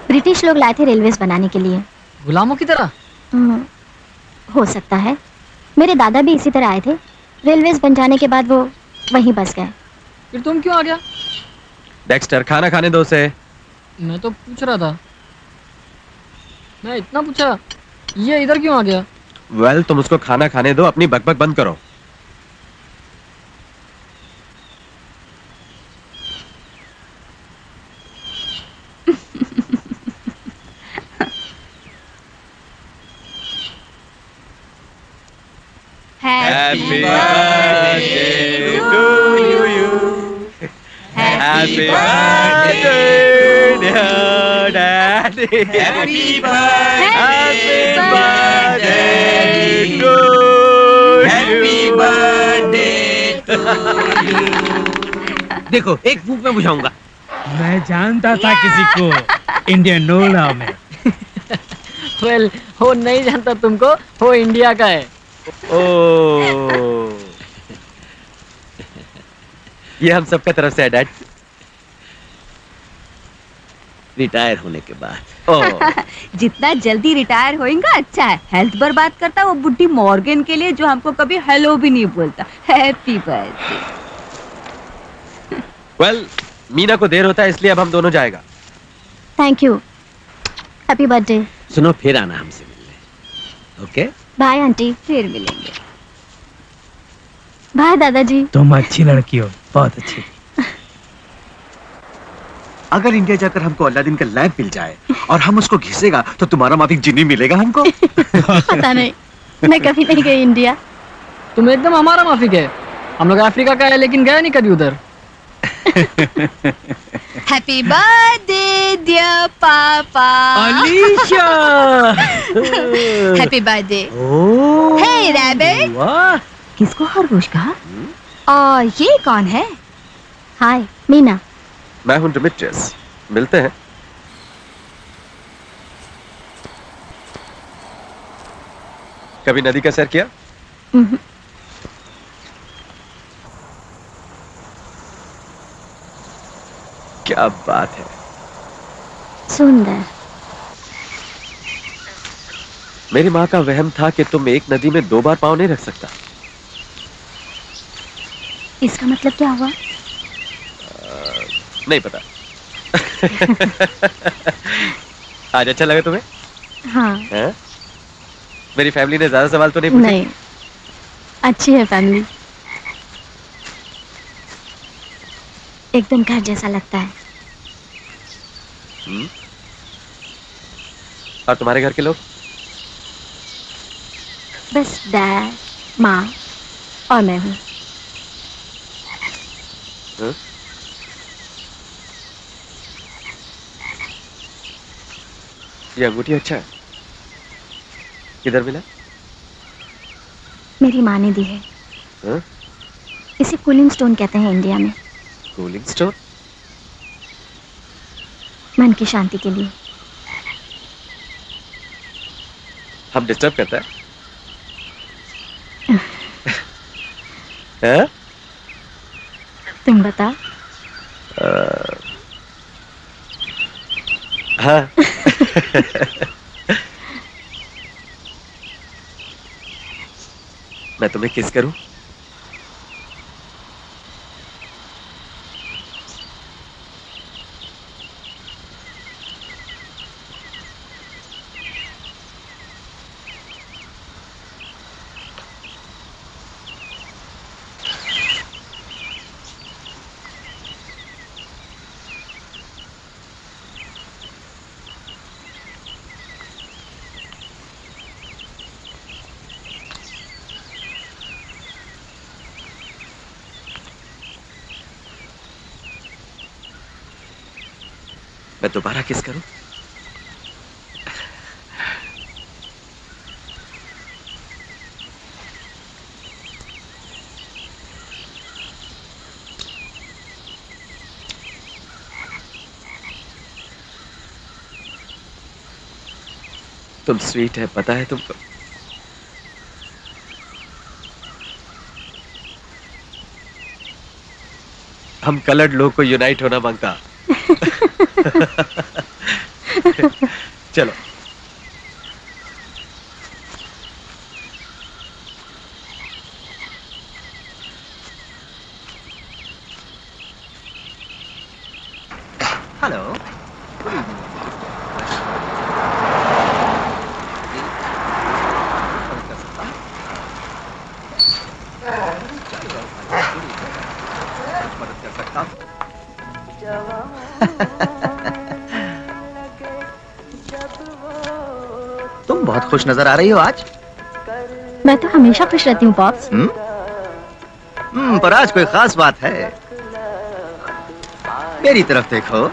ब्रिटिश लोग लाए थे रेलवेज बनाने के लिए। गुलामों की तरह? हो सकता है। मेरे दादा भी इसी तरह आए थे। रेलवेज बन जाने के बाद वो वहीं बस गए। फिर तुम क्यों आ गया? डेक्स्टर, खाना खाने दो उसे। मैं तो पूछ रहा था। मैं इतना पूछा, ये इधर क्यों आ गया? वेल, तुम उसको खाना खाने दो, अपनी बकबक बंद करो। Happy birthday to you. Happy birthday, dear Daddy. Happy birthday. Happy birthday to Happy birthday to you. देखो, एक फूंक में बुझाऊंगा। मैं जानता था किसी को इंडियन नोला में। वेल, वो नहीं जानता तुमको, वो इंडिया का है। ओह, ये हम सबका तरफ से है डैड। रिटायर होने के बाद। जितना जल्दी रिटायर होएगा अच्छा है। हेल्थ बर्बाद करता वो बुड्ढी मॉर्गन के लिए जो हमको कभी हेलो भी नहीं बोलता। Happy birthday. वेल, मीना को देर होता है इसलिए अब हम दोनों जाएगा। Thank you. Happy birthday. सुनो, फिर आना हमसे मिलने। ओके? Bye aunty. फिर मिलेंगे। बाय दादाजी। तुम अच्छी लड़की हो, बहुत अच्छी। अगर इंडिया जाकर हमको अलादीन का लैंप मिल जाए और हम उसको घिसेगा तो तुम्हारा माफिक जिन्नी मिलेगा हमको। पता नहीं, मैं कभी नहीं गई इंडिया। तुम एकदम हमारा माफिक है। हम लोग अफ्रीका का है लेकिन गए नहीं कभी उधर। Happy birthday dear papa. Alisha. Happy birthday. Oh, hey rabbit. वाह। किसको खरगोश कहा? और ये कौन है? हाय, मीना। मैं हूं डिमिट्रियस। मिलते हैं। कभी नदी का सैर किया? क्या बात है। सुंदर। मेरी माँ का वहम था कि तुम एक नदी में 2 बार पाँव नहीं रख सकता। इसका मतलब क्या हुआ? नहीं पता। आज अच्छा लगा तुम्हें? हाँ। है? मेरी फैमिली ने ज्यादा सवाल तो नहीं पूछे? नहीं, अच्छी है फैमिली। एकदम घर जैसा लगता है। और तुम्हारे घर के लोग? बस डैड, माँ और मैं हूँ। ये अंगूठी अच्छा है। किधर मिला? मेरी माँ ने दी है। हाँ? इसे कूलिंग स्टोन कहते हैं इंडिया में। Cooling stone? मन की शांति के लिए। हम डिस्टर्ब करता है? हैं? तुम बताओ। हाँ। मैं तुम्हें किस करूं? मैं दोबारा किस करूं? तुम स्वीट है, पता है तुमको। हम कलर्ड लोग को यूनाइट होना मांगता। चलो। हेलो। तुम बहुत खुश नजर आ रही हो आज। मैं तो हमेशा खुश रहती हूँ पॉप्स। पर आज कोई खास बात है। मेरी तरफ देखो।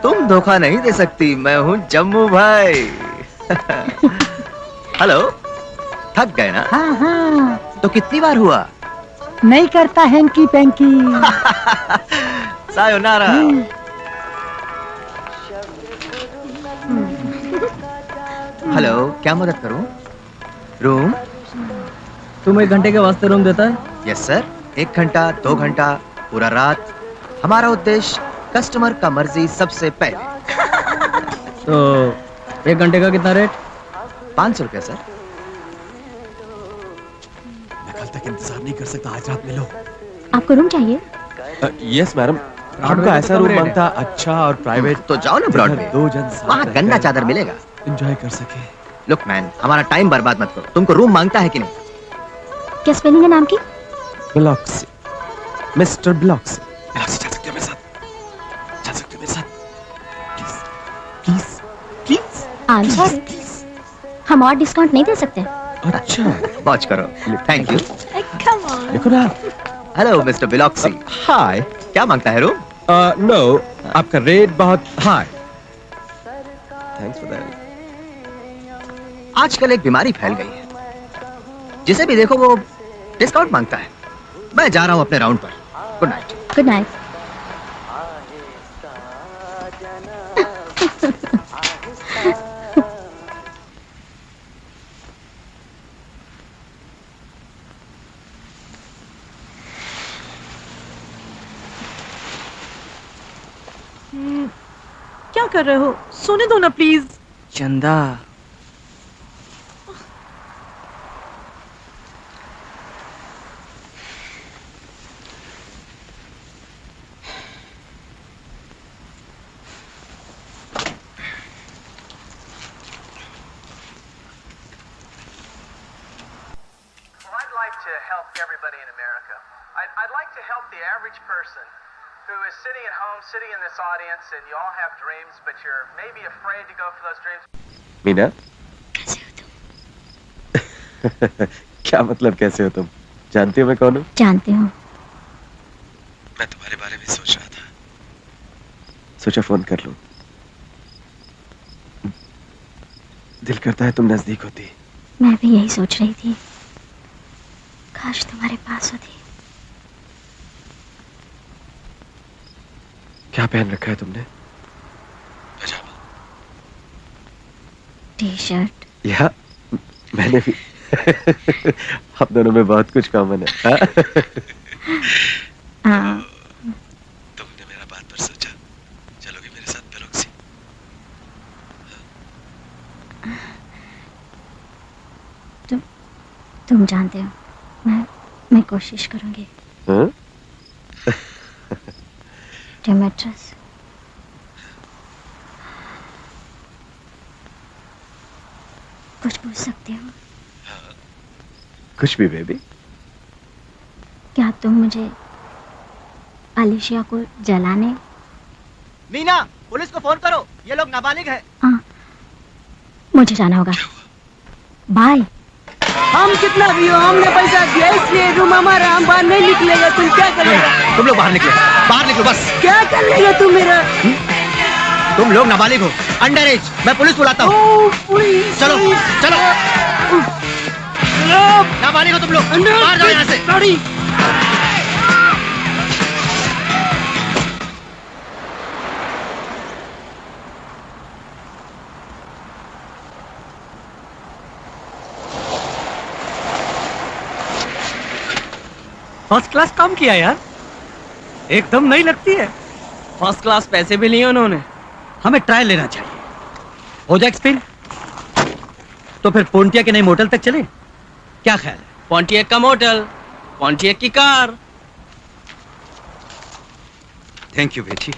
तुम धोखा नहीं दे सकती, मैं हूँ जम्मू भाई। हेलो, थक गए ना? हाँ हाँ। तो कितनी बार हुआ? नहीं करता हैंकी पैंकी। सायोनारा। हेलो, क्या मदद करूं? रूम? तुम 1 घंटे के वास्ते रूम देता है? Yes sir. 1 घंटा, 2 घंटा, पूरा रात। हमारा उद्देश्य कस्टमर का मर्जी सबसे पहले। तो 1 घंटे का कितना रेट? 500 रुपया सर। मैं कल तक इंतजार नहीं कर सकता, आज रात मिलो। आपको रूम चाहिए? यस मैडम, आपका ऐसा रूम मांगता, अच्छा और प्राइवेट। तो जाओ ना ब्रॉडवे, 2 जन साथ वहाँ रहकर गंदा चादर मिलेगा। एंजॉय कर सके। लुक मैन, हमारा टाइम बर्बाद मत करो। तुमको रूम मांगता है कि नहीं? क्या स्पेलिंग है नाम की? Blocks, mister blocks. ब्लॉक्स, जा सकते हो मेरे साथ? जा सकते हो मेरे साथ? Please please please. I am sorry, हम और डिस्काउंट नहीं दे सकते। अच्छा, वॉच करो। Thank you. Come on. देखो ना। Hello mister Biloxi. हाय। क्या मांगता है रूम? नो, आपका रेट बहुत हाई। Thanks for that. आजकल एक बीमारी फैल गई है, जिसे भी देखो वो डिस्काउंट मांगता है। मैं जा रहा हूँ अपने राउंड पर। Good night. Good night. क्या कर रहे हो? सोने दो ना प्लीज। चंदा, to help everybody in America. I'd like to help the average person who is sitting at home, sitting in this audience, and you all have dreams, but you're maybe afraid to go for those dreams. Meena, क्या मतलब कैसे हो तुम? जानती हो मैं कौन हूँ? जानती हूँ। मैं तुम्हारे बारे में सोच रहा था, सोचा फोन कर लूं। दिल करता है तुम नजदीक होती। मैं भी यही सोच रही थी, काश तुम्हारे पास होती। क्या पहन रखा है तुमने? T shirt. या मैंने भी। हम दोनों में बहुत कुछ कॉमन है। हाँ। तुमने मेरा बात पर सोचा, चलोगे मेरे साथ बिलॉक्सी? तुम जानते हो, मैं कोशिश करूंगी। हाँ? डेमेट्रस, कुछ पूछ सकती हो? कुछ भी बेबी। क्या तुम मुझे आलिशिया को जलाने? मीना, पुलिस को फोन करो, ये लोग नाबालिग हैं। हाँ, मुझे जाना होगा। बाय। हम कितना भी हो, हमने पैसा दिया इसलिए रूम हमारा, हम बाहर नहीं निकलेगा। तुम क्या करेगा? तुम लोग बाहर निकलो बस। क्या कर लेगा तुम मेरा? तुम लोग नाबालिग हो, अंडर एज। मैं पुलिस बुलाता हूँ। चलो चलो, नाबालिग हो तुम लोग, बाहर जाओ यहाँ से। फर्स्ट क्लास काम किया यार, एकदम नहीं लगती है। फर्स्ट क्लास पैसे भी लिए उन्होंने। हमें ट्रायल लेना चाहिए। हो जाए एक्सपेल तो फिर पोंटिया के नए मोटल तक चले। क्या ख्याल है? पोंटिया का मोटल, पोंटिया की कार। थैंक यू बेटी।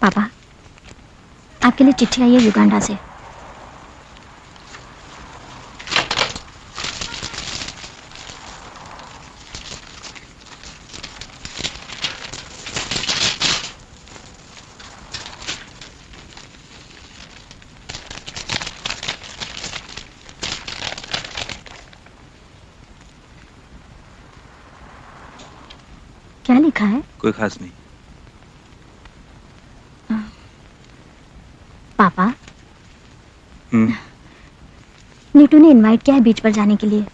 पापा, आपके लिए चिट्ठी आई है युगांडा से। क्या लिखा है? कोई खास नहीं। पापा, नीटू ने इनवाइट किया है बीच पर जाने के लिए।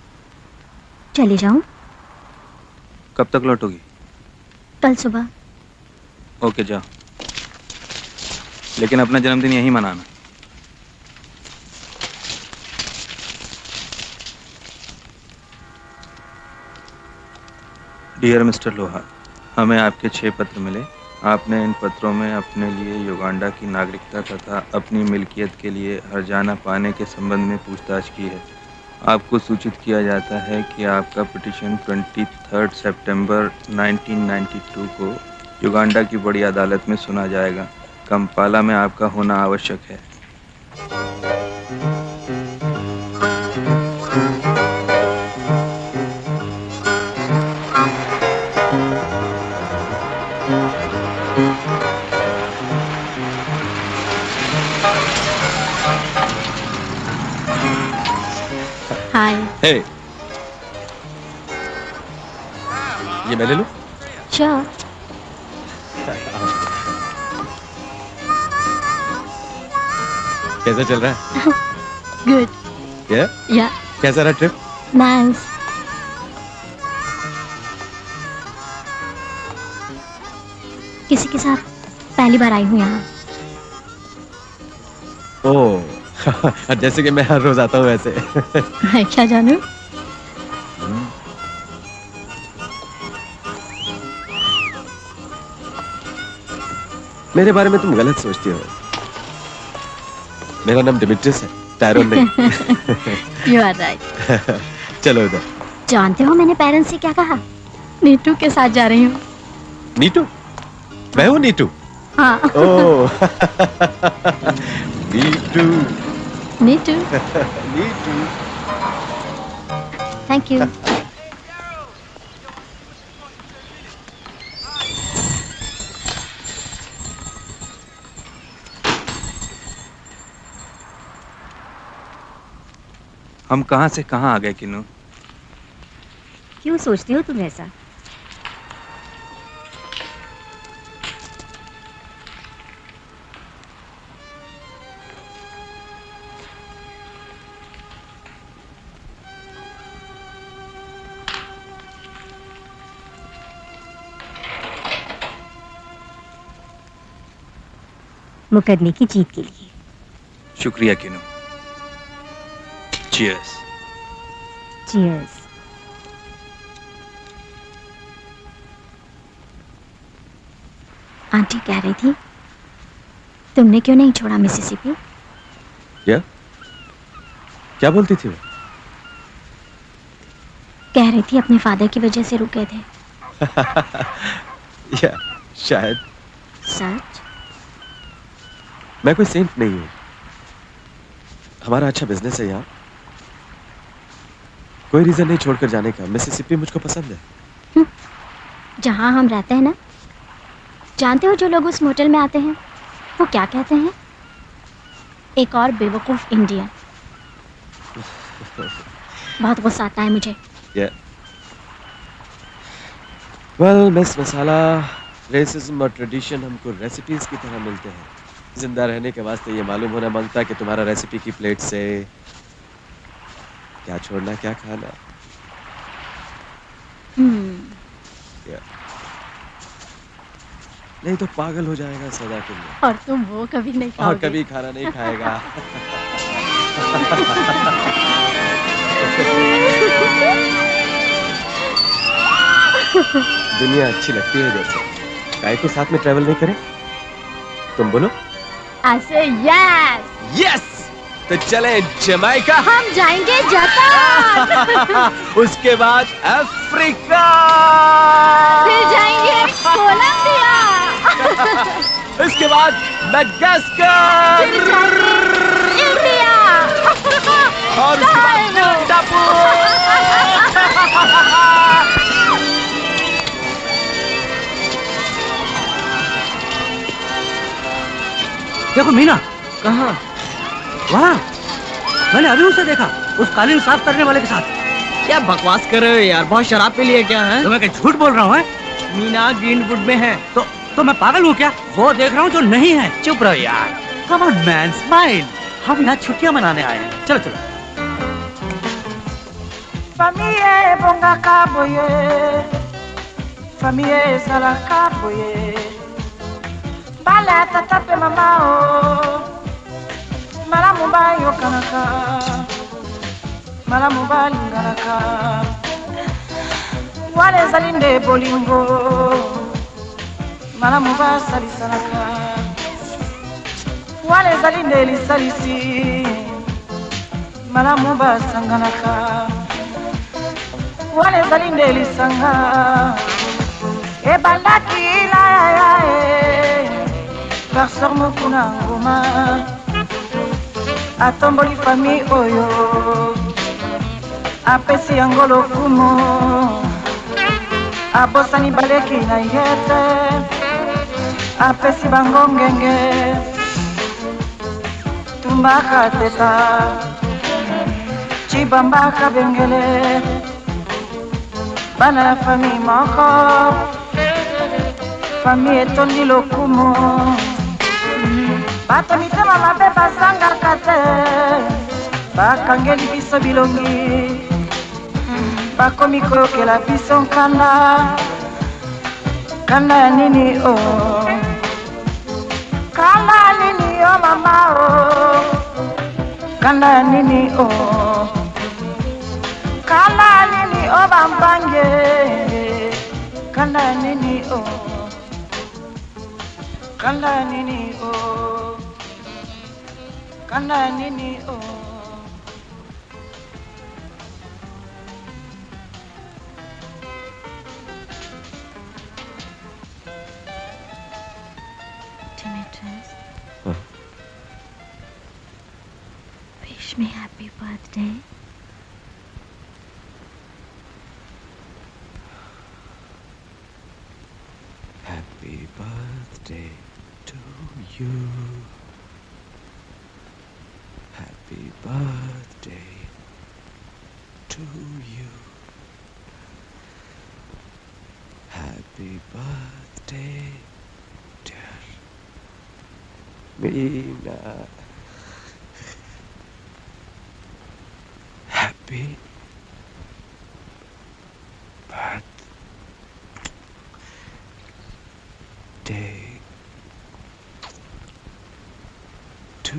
चली जाऊं? कब तक लौटोगी? कल सुबह। ओके जाओ, लेकिन अपना जन्मदिन यहीं मनाना। डियर मिस्टर लोहा, हमें आपके 6 पत्र मिले। आपने इन पत्रों में अपने लिए युगांडा की नागरिकता तथा अपनी मिल्कियत के लिए हर्जाना पाने के संबंध में पूछताछ की है। आपको सूचित किया जाता है कि आपका पिटीशन 23 सितंबर 1992 को युगांडा की बड़ी अदालत में सुना जाएगा। कंपाला में आपका होना आवश्यक है। हाय। हे, ये मैं ले लूं? श्योर। कैसा चल रहा है? गुड। या कैसा रहा ट्रिप? नाइस। किसी के साथ पहली बार आई हूँ यहाँ। ओह, जैसे कि मैं हर रोज आता हूँ वैसे। मैं क्या जानूं? मेरे बारे में तुम गलत सोचती हो। मेरा नाम डिमिट्रियस है, टायरोन नहीं। You are right. चलो इधर। जानते हो मैंने पेरेंट्स से क्या कहा? नीटू के साथ जा रही हूँ। नीटू? मैं हूँ नीटू? हाँ। Oh, Neetu. Neetu. Neetu. Thank you. हम कहां से कहां आ गए किन्नू? क्यों सोचते हो तुम ऐसा? मुकदमे की जीत के लिए। शुक्रिया किन्नू। चीयर्स। चीयर्स। आंटी कह रही थी तुमने क्यों नहीं छोड़ा मिसिसिपी? क्या बोलती थी वो? कह रही थी अपने फादर की वजह से रुके थे। या शायद। सच? मैं कोई सेंट नहीं हूँ। हमारा अच्छा बिजनेस है यहाँ। कोई रीजन नहीं छोड़कर जाने का। मिसिसिपी मुझको पसंद है। जहाँ हम रहते हैं ना, जानते हो जो लोग उस मोटल में आते हैं वो क्या कहते हैं? एक और बेवकूफ इंडियन। बहुत गुस्सा आता है मुझे। वेल मिस मसाला, रेसिज्म और ट्रेडिशन हमको रेसिपीज की तरह मिलते हैं। जिंदा रहने के वास्ते ये मालूम होना मांगता है कि तुम्हारा रेसिपी की प्लेट से क्या छोड़ना क्या खाना। नहीं तो पागल हो जाएगा सदा के लिए। और तुम वो कभी नहीं खाओगे। और कभी खाना नहीं खाएगा। दुनिया अच्छी लगती है जैसे। काय के साथ में ट्रैवल नहीं करें? तुम बोलो। I say yes. यस, तो चले जमैका। हम जाएंगे जापान। उसके बाद अफ्रीका, फिर जाएंगे कोलंबिया, उसके बाद मैडागास्कर, इंडिया, और उसके बाद सिंगापुर। देखो मीना। कहाँ? वहाँ मैंने अभी उसे देखा, उस कालीन साफ करने वाले के साथ। क्या बकवास कर रहे हो यार, बहुत शराब पी लिया क्या है? तो मैं क्या झूठ बोल रहा हूँ? मीना ग्रीनवुड में है। तो मैं पागल हूँ क्या? वो देख रहा हूँ जो नहीं है। चुप रहो यार। Come on man, smile. हम यहाँ छुट्टियाँ मनाने आए हैं। चलो चलो। Famille bonga kaboye, famille sala kaboye. Bala tata pe mama o, mala mubayo kanaka, mala mubali ngaraka. Wale zalinde bolingo, mala muba sali salaka. Wale zalinde lisalisi, mala muba sanganaka. Wale zalinde lisanga, e balaki la ya e. Barsor mokuna ngoma, atomboli fami oyo, apesi angolo kumo, abosani baleki na yete, apesi bango ngenge, tumbaka teta, chibambaka bengele. Bana la famille moko, famille etondi lokumo. Bato mitema mabe basangaka te, bakangeli biso bilongi, bakomi koyokela biso nkanda. Kanda ya nini o, kanda ya nini o mama o, kanda ya nini o, kanda ya nini o bambange, kanda ya nini o, kanda ya nini o, kanda ya nini o. Tomatoes. Wish me happy birthday. Happy birthday to you. Happy birthday to you. Happy birthday, dear Meena. Happy birthday to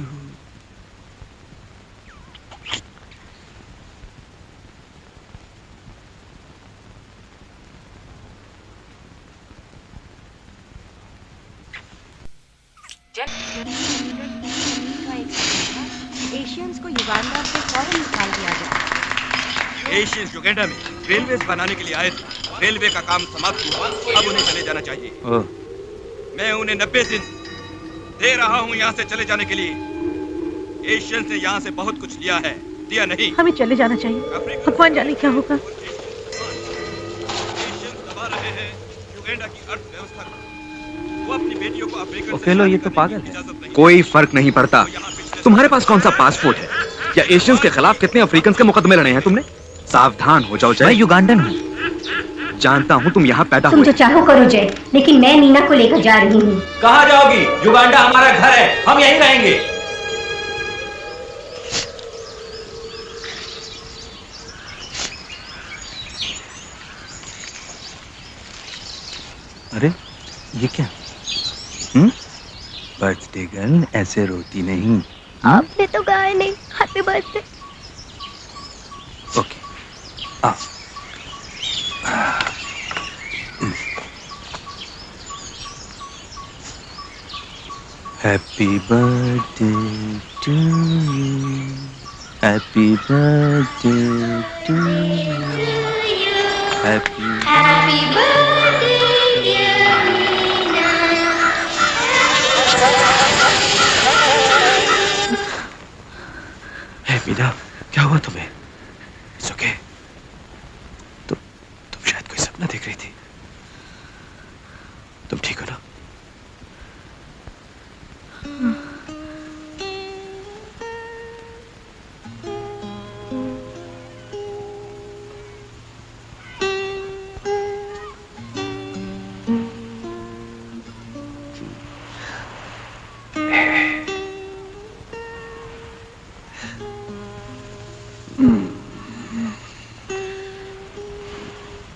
Asians को Uganda से फौरन निकाल दिया जाए। Asians Uganda में railway बनाने के लिए आए थे। रेलवे का काम समाप्त हुआ, अब उन्हें चले जाना चाहिए। मैं उन्हें 90 दिन दे रहा हूँ यहाँ से चले जाने के लिए। एशियंस ने यहाँ से बहुत कुछ लिया है, दिया नहीं। हमें चले जाना चाहिए, भगवान जाने क्या होगा। एशियंस दबा रहे हैं युगांडा की अर्थव्यवस्था को। वो अपनी बेटियों को अफ्रीका ओकेलो, ये तो पागल है। कोई फर्क नहीं पड़ता। तुम्हारे पास कौन सा पासपोर्ट है? या एशियंस के खिलाफ कितने अफ्रीकन के मुकदमे लड़े हैं तुमने? सावधान हो जाओ जय। मैं युगांडन हूँ। जानता हूँ तुम यहाँ पैदा तुम हुए। जो चाहो करो जय, लेकिन मैं नीना को लेकर जा रही हूँ। कहाँ जाओगी? युगांडा हमारा घर है, हम यहीं रहेंगे। अरे ये क्या? बर्थडे गर्ल ऐसे रोती नहीं। आपने तो गाया नहीं। Happy birthday. ओके आ happy birthday to you, happy birthday to you, happy birthday है मीना, क्या हुआ तुम्हें? It's okay. तुम शायद कोई सपना देख रही थी। तुम ठीक हो ना?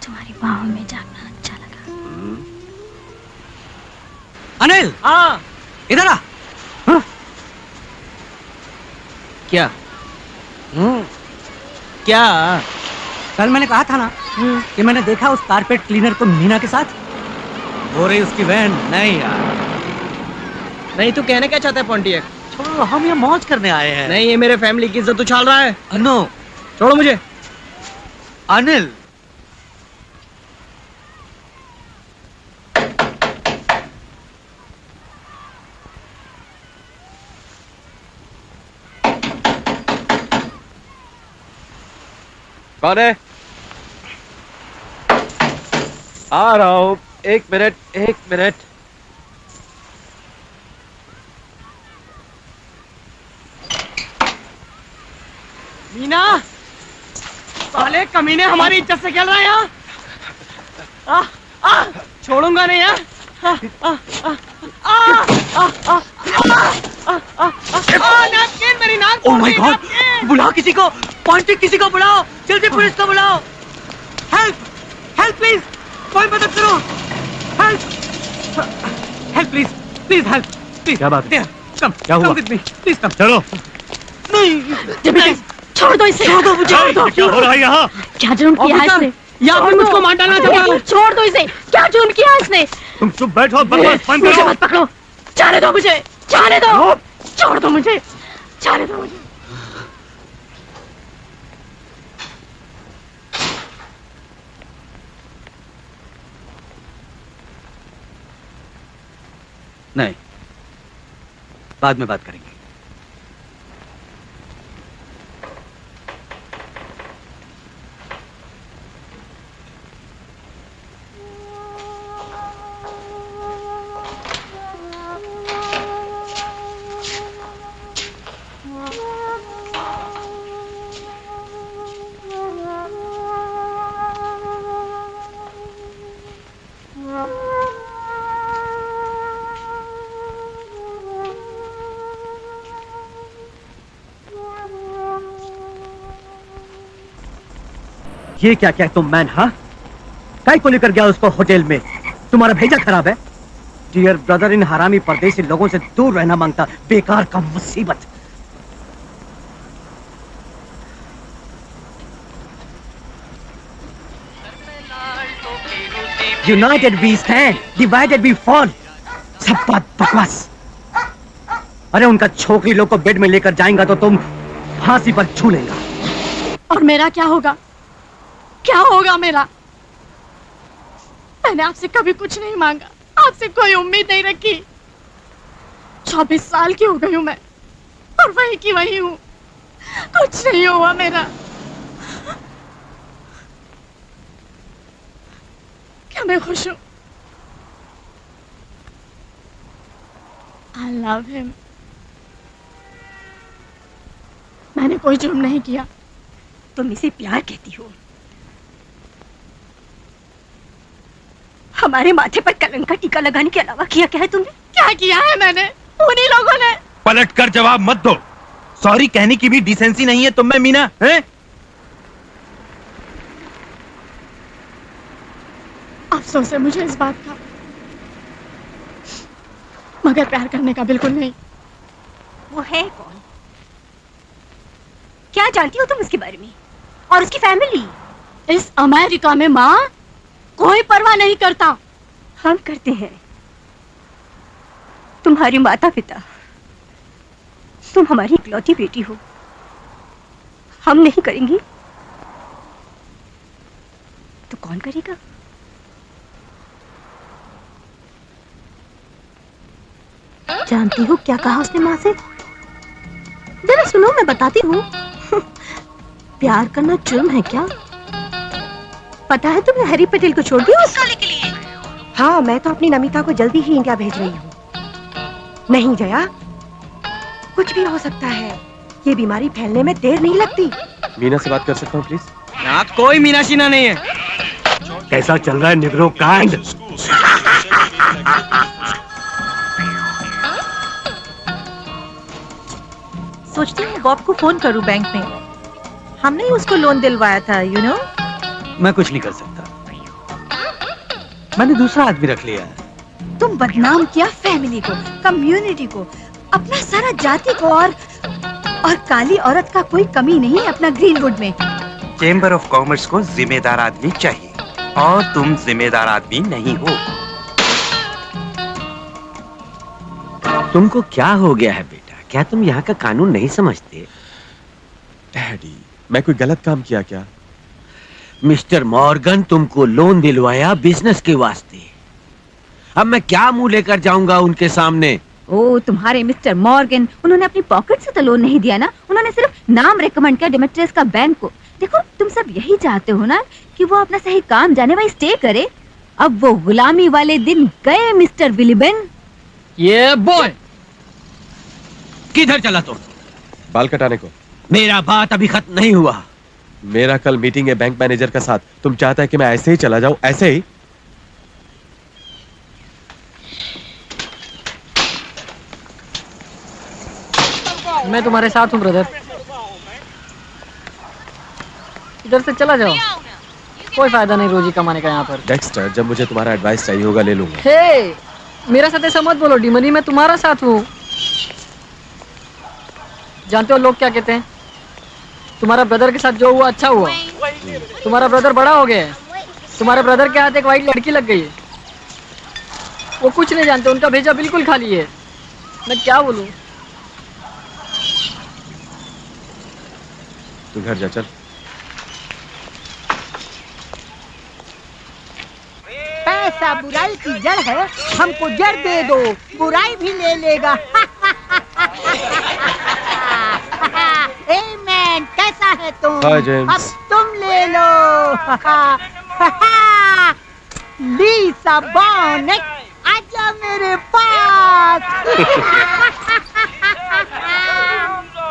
तुम्हारी बाहों में जागना अच्छा लगा। अनिल, हाँ इधर आ। क्या? क्या? कल मैंने कहा था ना कि मैंने देखा उस कारपेट क्लीनर को मीना के साथ। हो रही उसकी बहन। नहीं यार, नहीं, तू कहने क्या चाहता है पोंटियक? छोड़ो, हम यहाँ मौज करने आए हैं। नहीं, ये मेरे फैमिली की इज्जत उछाल रहा है। नो, छोड़ो मुझे। अनिल, कौन है? आ रहा हूं, एक मिनट। मीना, साले कमीने हमारी इज्जत से खेल रहा है यहाँ। छोड़ूंगा नहीं यार। नैपकिन, मेरी नाक। ओह माय गॉड, बुलाओ किसी को, पॉइंटिक किसी को बुलाओ, जल्दी पुलिस को बुलाओ। हेल्प, हेल्प प्लीज, कोई मदद करो। Help please, please help please. क्या बात है? कम, क्या हुआ? Come with me, please come. चलो। नहीं, छोड़ दो इसे। छोड़ दो मुझे। क्या हो रहा है यहाँ? क्या जुर्म किया है इसने? या फिर मुझको मार डालना चाहता है? छोड़ दो इसे। क्या जुर्म किया है इसने? तुम चुप बैठो, बकवास बंद मुझे करो। मत पकड़ो, जाने दो मुझे, जाने दो। छोड़ दो मुझे, जाने दो मुझे। नहीं, बाद में बात करेंगे। ये क्या क्या तुम मैन? हाँ, काय को लेकर गया उसको होटल में? तुम्हारा भेजा खराब है। डियर ब्रदर, इन हरामी परदेसी लोगों से दूर रहना मांगता, बेकार का मुसीबत। United we stand, divided we fall. सब बात बकवास। अरे उनका छोकरी लोग को बेड में लेकर जाएगा तो तुम फांसी पर झूलेगा। और मेरा क्या होगा? क्या होगा मेरा? मैंने आपसे कभी कुछ नहीं मांगा, आपसे कोई उम्मीद नहीं रखी। 24 साल की हो गई हूं मैं, और वही की वही हूं। कुछ नहीं हुआ मेरा। क्या मैं खुश हूं? I love him. मैंने कोई जुर्म नहीं किया। तुम इसे प्यार कहती हो? हमारे माथे पर कलंक का टीका लगाने के अलावा किया क्या है तुमने? क्या किया है मैंने? उन्हीं लोगों ने। पलट कर जवाब मत दो। सॉरी कहने की भी डिसेंसी नहीं है तुम में मीना, हैं? अफसोस है मुझे इस बात का, मगर प्यार करने का बिल्कुल नहीं। वो है कौन? क्या जानती हो तुम उसके बारे में और उसकी फैमिली? इस अमेरिका में माँ कोई परवाह नहीं करता। हम करते हैं। तुम्हारे माता पिता, तुम हमारी इकलौती बेटी हो, हम नहीं करेंगे तो कौन करेगा? जानती हो क्या कहा उसने माँ से? जरा सुनो, मैं बताती हूँ। प्यार करना जुर्म है क्या? पता है तुमने हरी पटेल को छोड़ दिया उसके लिए? हाँ, मैं तो अपनी नमिता को जल्दी ही इंडिया भेज रही हूँ। नहीं जया, कुछ भी हो सकता है। ये बीमारी फैलने में देर नहीं लगती। मीना से बात कर सकता हूँ प्लीज? यहाँ कोई मीना शीना नहीं है। कैसा चल रहा है निग्रो कांड? सोचती हूँ बॉब को फोन करूँ बैंक में। हमने ही उसको लोन दिलवाया था, यू नो। मैं कुछ नहीं कर सकता, मैंने दूसरा आदमी रख लिया है। तुम बदनाम किया फैमिली को, कम्युनिटी को, अपना सारा जाति को, और काली औरत का कोई कमी नहीं अपना ग्रीनवुड में। चेंबर ऑफ कॉमर्स को जिम्मेदार आदमी चाहिए और तुम जिम्मेदार आदमी नहीं हो। तुमको क्या हो गया है बेटा? क्या तुम यहाँ का कानून नहीं समझते? डैडी, मैं कोई गलत काम किया क्या? मिस्टर मॉर्गन तुमको लोन दिलवाया बिजनेस के वास्ते। अब मैं क्या मुंह लेकर जाऊंगा उनके सामने? ओ, तुम्हारे मिस्टर मॉर्गन, उन्होंने अपनी पॉकेट से तो लोन नहीं दिया ना, उन्होंने सिर्फ नाम रेकमेंड किया डेमेट्रियस का बैंक को। देखो, तुम सब यही चाहते हो ना कि वो अपना सही काम जाने वही स्टे करे। अब वो गुलामी वाले दिन गए मिस्टर विलिबन। ये बॉय किधर चला तुम? बाल कटाने को। मेरा बात अभी खत्म नहीं हुआ। मेरा कल मीटिंग है बैंक मैनेजर का साथ। तुम चाहता है कि मैं ऐसे ही चला जाऊं? ऐसे ही? मैं तुम्हारे साथ हूँ ब्रदर, इधर से चला जाओ, कोई फायदा नहीं रोजी कमाने का यहाँ पर। डेक्स्टर, जब मुझे तुम्हारा एडवाइस चाहिए होगा ले लूंगा। हे, मेरा साथ ऐसा मत बोलो डिमनी, मैं तुम्हारा साथ हूँ। जानते हो लोग क्या कहते हैं? तुम्हारा ब्रदर के साथ जो हुआ अच्छा हुआ। तुम्हारा ब्रदर बड़ा हो गया है, तुम्हारे ब्रदर के हाथ एक वाइट लड़की लग गई है। वो कुछ नहीं जानते, उनका भेजा बिल्कुल खाली है। मैं क्या बोलूं? तू घर जा, चल। पैसा बुराई की जड़ है, हमको जड़ दे दो, बुराई भी ले लेगा। मैन, कैसा है तुम? हाय जेम्स। अब तुम ले लो। लीसा बॉनेट, आजा मेरे पास।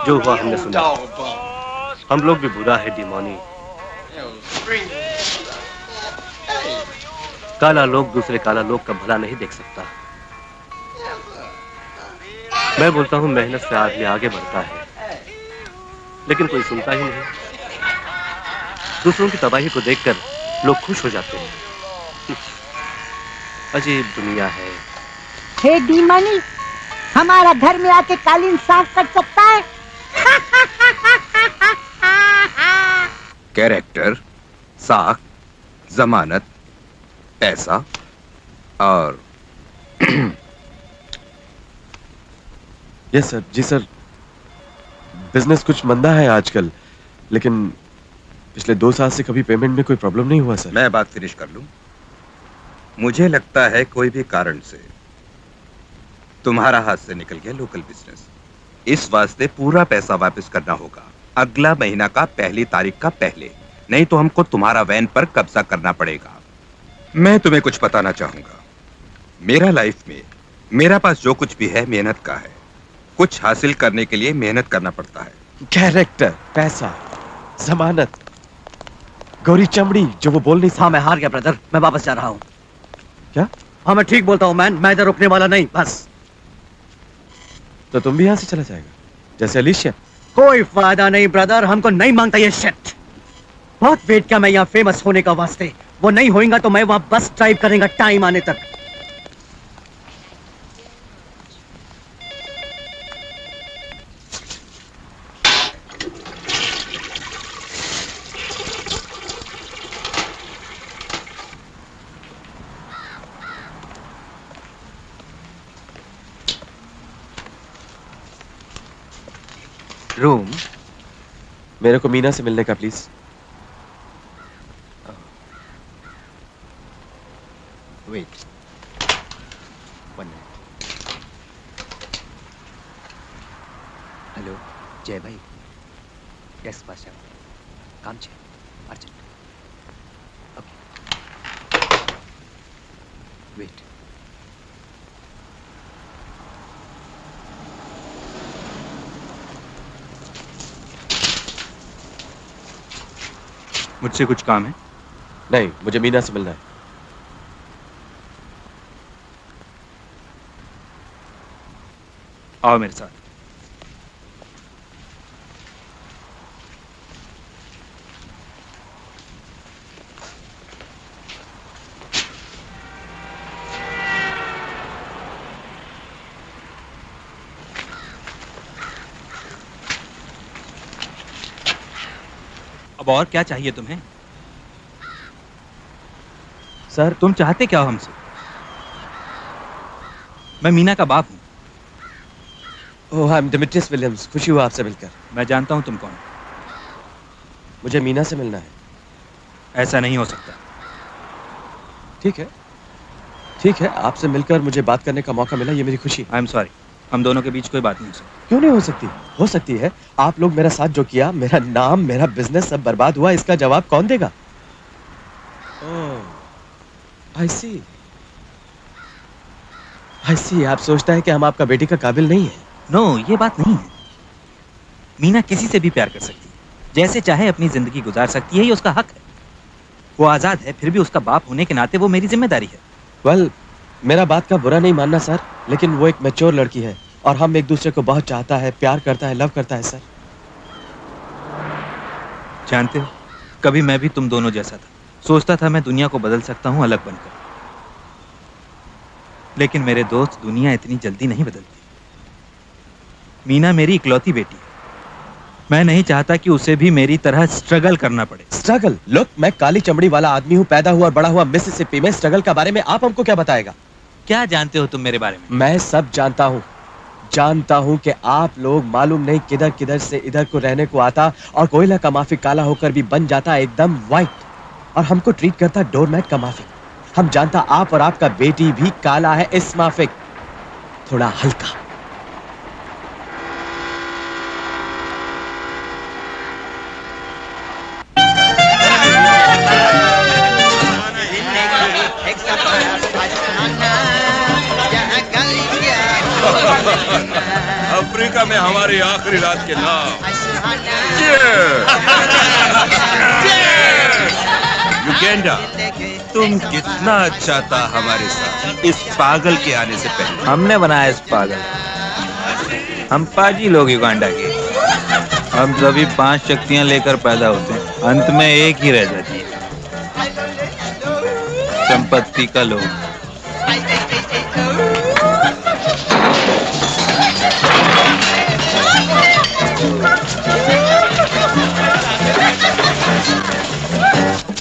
जो हुआ हमने सुना, हम लोग भी बुरा है डिमोनी। काला लोग दूसरे काला लोग का भला नहीं देख सकता। मैं बोलता हूँ मेहनत से आदमी आगे बढ़ता है, लेकिन कोई सुनता ही नहीं। दूसरों की तबाही को देखकर लोग खुश हो जाते हैं। अजीब दुनिया है। हे डीमनी, हमारा घर में आके कालीन साफ कर सकता है? कैरेक्टर, साख, जमानत, पैसा और यस सर। जी सर, बिजनेस कुछ मंदा है आजकल, लेकिन पिछले 2 साल से कभी पेमेंट में कोई प्रॉब्लम नहीं हुआ सर। मैं बात फिनिश कर लूं। मुझे लगता है कोई भी कारण से तुम्हारा हाथ से निकल गया लोकल बिजनेस। इस वास्ते पूरा पैसा वापस करना होगा अगला महीना का पहली तारीख का पहले, नहीं तो हमको तुम्हारा वैन पर कब्जा करना पड़ेगा। मैं तुम्हें कुछ बताना चाहूंगा। मेरा लाइफ में मेरा पास जो कुछ भी है मेहनत का है। कुछ हासिल करने के लिए मेहनत करना पड़ता है। कैरेक्टर, पैसा, जमानत, गौरी चमड़ी जो वो बोल नहीं। हाँ मैं हार गया ब्रदर, मैं वापस जा रहा हूँ। क्या? हाँ मैं ठीक बोलता हूँ मैन, मैं इधर रुकने वाला नहीं बस। तो तुम भी यहाँ से चला जाएगा जैसे अलीशिया? कोई फायदा नहीं ब्रदर, हमको नहीं मांगता ये शिट। बहुत वेट किया मैं यहाँ फेमस होने का वास्ते, वो नहीं होएगा तो मैं वहाँ बस ड्राइव करेगा टाइम आने तक। रूम मेरे को मीना से मिलने का please. Wait one minute. Hello Jay भाई, डेस्क पास जाओ, काम છે अर्जेंट। Okay wait. मुझसे कुछ काम है? नहीं, मुझे मीना से मिलना है। आओ मेरे साथ। अब और क्या चाहिए तुम्हें? सर तुम चाहते क्या हो हमसे? मैं मीना का बाप हूं। ओह, आई एम डिमिट्रियस विलियम्स, खुशी हुआ आपसे मिलकर। मैं जानता हूं तुम कौन। मुझे मीना से मिलना है। ऐसा नहीं हो सकता। ठीक है, ठीक है, आपसे मिलकर मुझे बात करने का मौका मिला, ये मेरी खुशी। आई एम सॉरी, हम दोनों के बीच कोई बात नहीं हो सकती। क्यों नहीं हो सकती? हो सकती है। आप लोग मेरा साथ जो किया, मेरा नाम, मेरा बिजनेस सब बर्बाद हुआ, इसका जवाब कौन देगा? आई सी, आई सी। आप सोचता है कि हम आपका बेटी का काबिल नहीं है? नो, ये बात नहीं है। मीना किसी से भी प्यार कर सकती है, जैसे चाहे अपनी जिंदगी गुजार सकती है, ये उसका हक है। वो आजाद है, फिर भी उसका बाप होने के नाते वो मेरी जिम्मेदारी है। वेल, मेरा बात का बुरा नहीं मानना सर, लेकिन वो एक मैच्योर लड़की है और हम एक दूसरे को बहुत चाहता है, प्यार करता है, लव करता है सर। जानते हो, कभी मैं भी तुम दोनों जैसा था। सोचता था मैं दुनिया को बदल सकता हूं अलग बनकर, लेकिन मेरे दोस्त, दुनिया इतनी जल्दी नहीं बदलती। मीना मेरी इकलौती बेटी है। मैं नहीं चाहता कि उसे भी मेरी तरह स्ट्रगल करना पड़े। स्ट्रगल? लुक, मैं काली चमड़ी वाला आदमी हूँ, पैदा हुआ और बड़ा हुआ मिसिसिपी में। स्ट्रगल के बारे में आप हमको क्या बताएगा? क्या जानते हो तुम मेरे बारे में? मैं सब जानता हूँ। जानता हूँ कि आप लोग मालूम नहीं किधर किधर से इधर को रहने को आता और कोयला का माफिक काला होकर भी बन जाता एकदम व्हाइट, और हमको ट्रीट करता डोरमैट का माफिक। हम जानता आप और आपका बेटी भी काला है इस माफिक, थोड़ा हल्का। अफ्रीका में हमारी आखिरी रात के नाम युगांडा। तुम कितना अच्छा था हमारे साथ इस पागल के आने से पहले। हमने बनाया इस पागल। हम पाजी लोग युगांडा के। हम सभी 5 शक्तियां लेकर पैदा होते हैं, अंत में एक ही रह जाती है, संपत्ति का लोभ।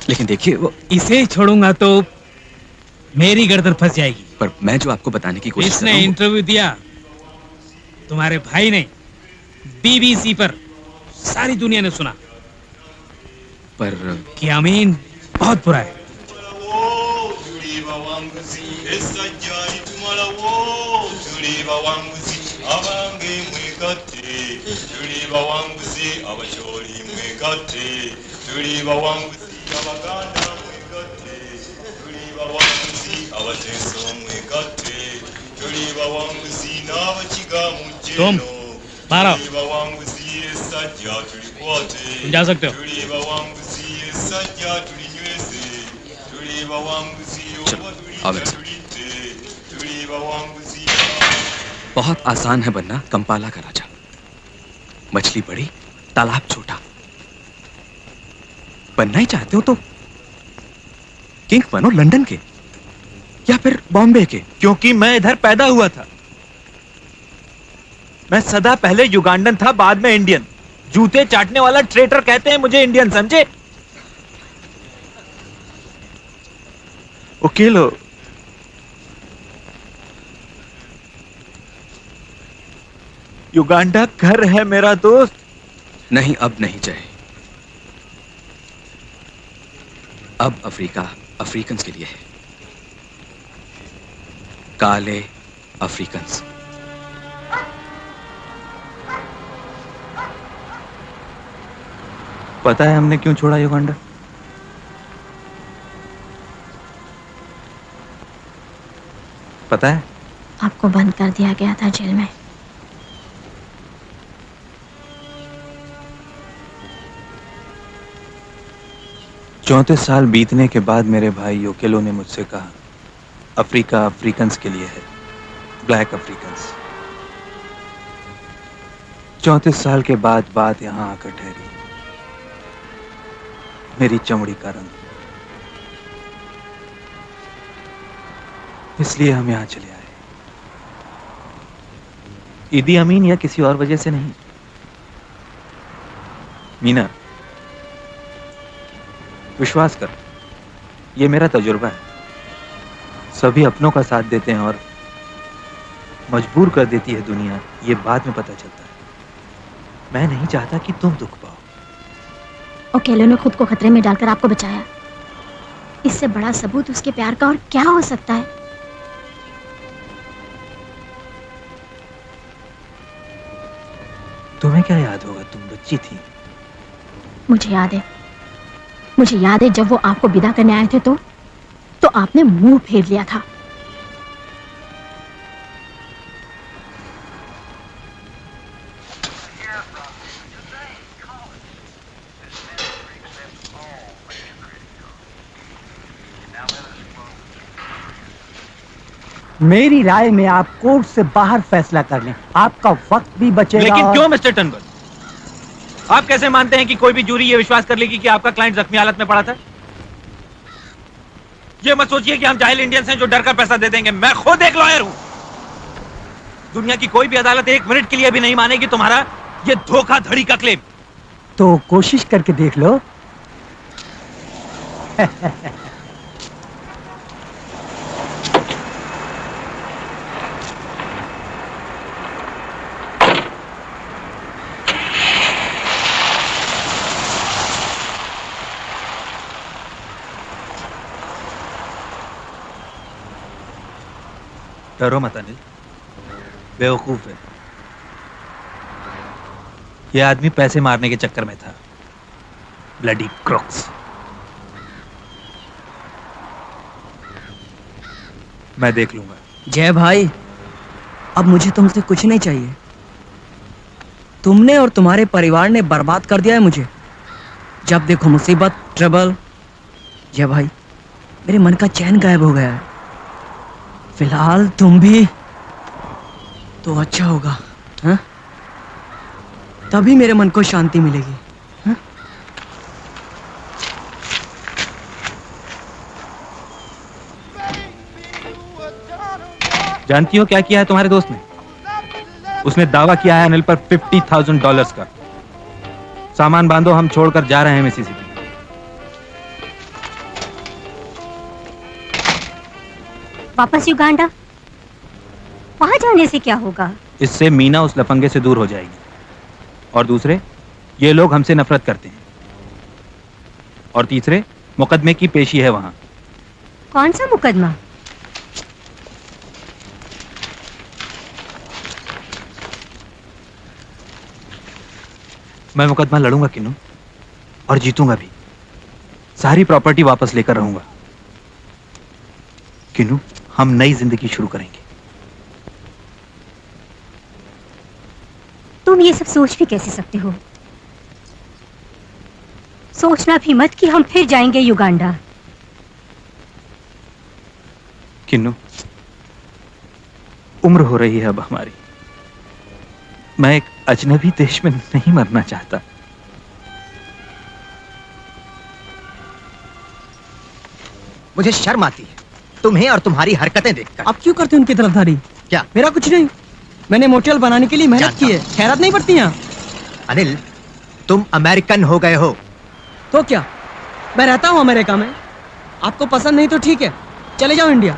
लेकिन देखिए, वो इसे छोड़ूंगा तो मेरी गर्दन फंस जाएगी। पर मैं जो आपको बताने की कोशिश कर इसने रहा हूं, इंटरव्यू दिया तुम्हारे भाई ने, बीबीसी पर, सारी दुनिया ने सुना पर कि अमीन बहुत बुरा है। तुम मारो। तुम जा सकते हो। चलो, बहुत आसान है बनना कंपाला का राजा। मछली बड़ी, तालाब छोटा। बनना ही चाहते हो तो किंग बनो लंदन के या फिर बॉम्बे के। क्योंकि मैं इधर पैदा हुआ था। मैं सदा पहले युगांडन था, बाद में इंडियन। जूते चाटने वाला ट्रेटर कहते हैं मुझे इंडियन, समझे? ओकेलो, युगांडा घर है मेरा दोस्त। नहीं, अब नहीं जय। अब अफ्रीका अफ्रीकन्स के लिए है। काले अफ्रीकन्स। पता है हमने क्यों छोड़ा युगांडा? पता है? आपको बंद कर दिया गया था जेल में। चौंतीस साल बीतने के बाद मेरे भाई योकेलो ने मुझसे कहा, अफ्रीका अफ्रीकन्स के लिए है, ब्लैक अफ्रीकन्स। 34 साल के बाद बात यहां आकर ठहरी। मेरी चमड़ी का रंग, इसलिए हम यहां चले आए। ईदी अमीन या किसी और वजह से नहीं। मीना, विश्वास कर, ये मेरा तजुर्बा है। सभी अपनों का साथ देते हैं और मजबूर कर देती है दुनिया, ये बाद में पता चलता है। मैं नहीं चाहता कि तुम दुख पाओ। ओकेलो ने खुद को खतरे में डालकर आपको बचाया। इससे बड़ा सबूत उसके प्यार का और क्या हो सकता है? तुम्हें क्या याद होगा, तुम बच्ची थी। मुझे याद है, मुझे याद है जब वो आपको विदा करने आए थे तो आपने मुंह फेर लिया था। मेरी राय में आप कोर्ट से बाहर फैसला कर लें, आपका वक्त भी बचेगा। लेकिन क्यों मिस्टर टनबर्ग? आप कैसे मानते हैं कि कोई भी जूरी ये विश्वास कर लेगी कि आपका क्लाइंट जख्मी हालत में पड़ा था? ये मत सोचिए कि हम जाहिल इंडियंस हैं जो डर कर पैसा दे देंगे। मैं खुद एक लॉयर हूं। दुनिया की कोई भी अदालत 1 मिनट के लिए भी नहीं मानेगी तुम्हारा ये धोखाधड़ी का क्लेम। तो कोशिश करके देख लो। डरो मत अनिल, बेवकूफ है। यह आदमी पैसे मारने के चक्कर में था। Bloody Crocs. मैं देख लूंगा। जय भाई, अब मुझे तुमसे कुछ नहीं चाहिए। तुमने और तुम्हारे परिवार ने बर्बाद कर दिया है मुझे। जब देखो मुसीबत, ट्रबल। जय भाई, मेरे मन का चैन गायब हो गया है। फिलहाल तुम भी तो अच्छा होगा, हाँ? तभी मेरे मन को शांति मिलेगी, हाँ? जानती हो क्या किया है तुम्हारे दोस्त ने? उसने दावा किया है अनिल पर $50,000 का। सामान बांधो, हम छोड़कर जा रहे हैं मिसिसिपी। वापस युगांडा? वहां जाने से क्या होगा? इससे मीना उस लफंगे से दूर हो जाएगी। और दूसरे, ये लोग हमसे नफरत करते हैं। और तीसरे, मुकदमे की पेशी है वहां। कौन सा मुकदमा? मैं मुकदमा लड़ूंगा किन्नू, और जीतूंगा भी। सारी प्रॉपर्टी वापस लेकर रहूंगा। किन्नू, हम नई जिंदगी शुरू करेंगे। तुम ये सब सोच भी कैसे सकते हो? सोचना भी मत कि हम फिर जाएंगे युगांडा। किन्नू, उम्र हो रही है अब हमारी। मैं एक अजनबी देश में नहीं मरना चाहता। मुझे शर्म आती है तुम्हें और तुम्हारी हरकतें देखकर। आप क्यों करते हैं उनकी तरफदारी? क्या? मेरा कुछ नहीं, मैंने मोटेल बनाने के लिए मेहनत की है, खैरात नहीं पड़ती यहाँ। अनिल, तुम अमेरिकन हो गए हो। तो क्या, मैं रहता हूँ अमेरिका में। आपको पसंद नहीं तो ठीक है, चले जाओ इंडिया।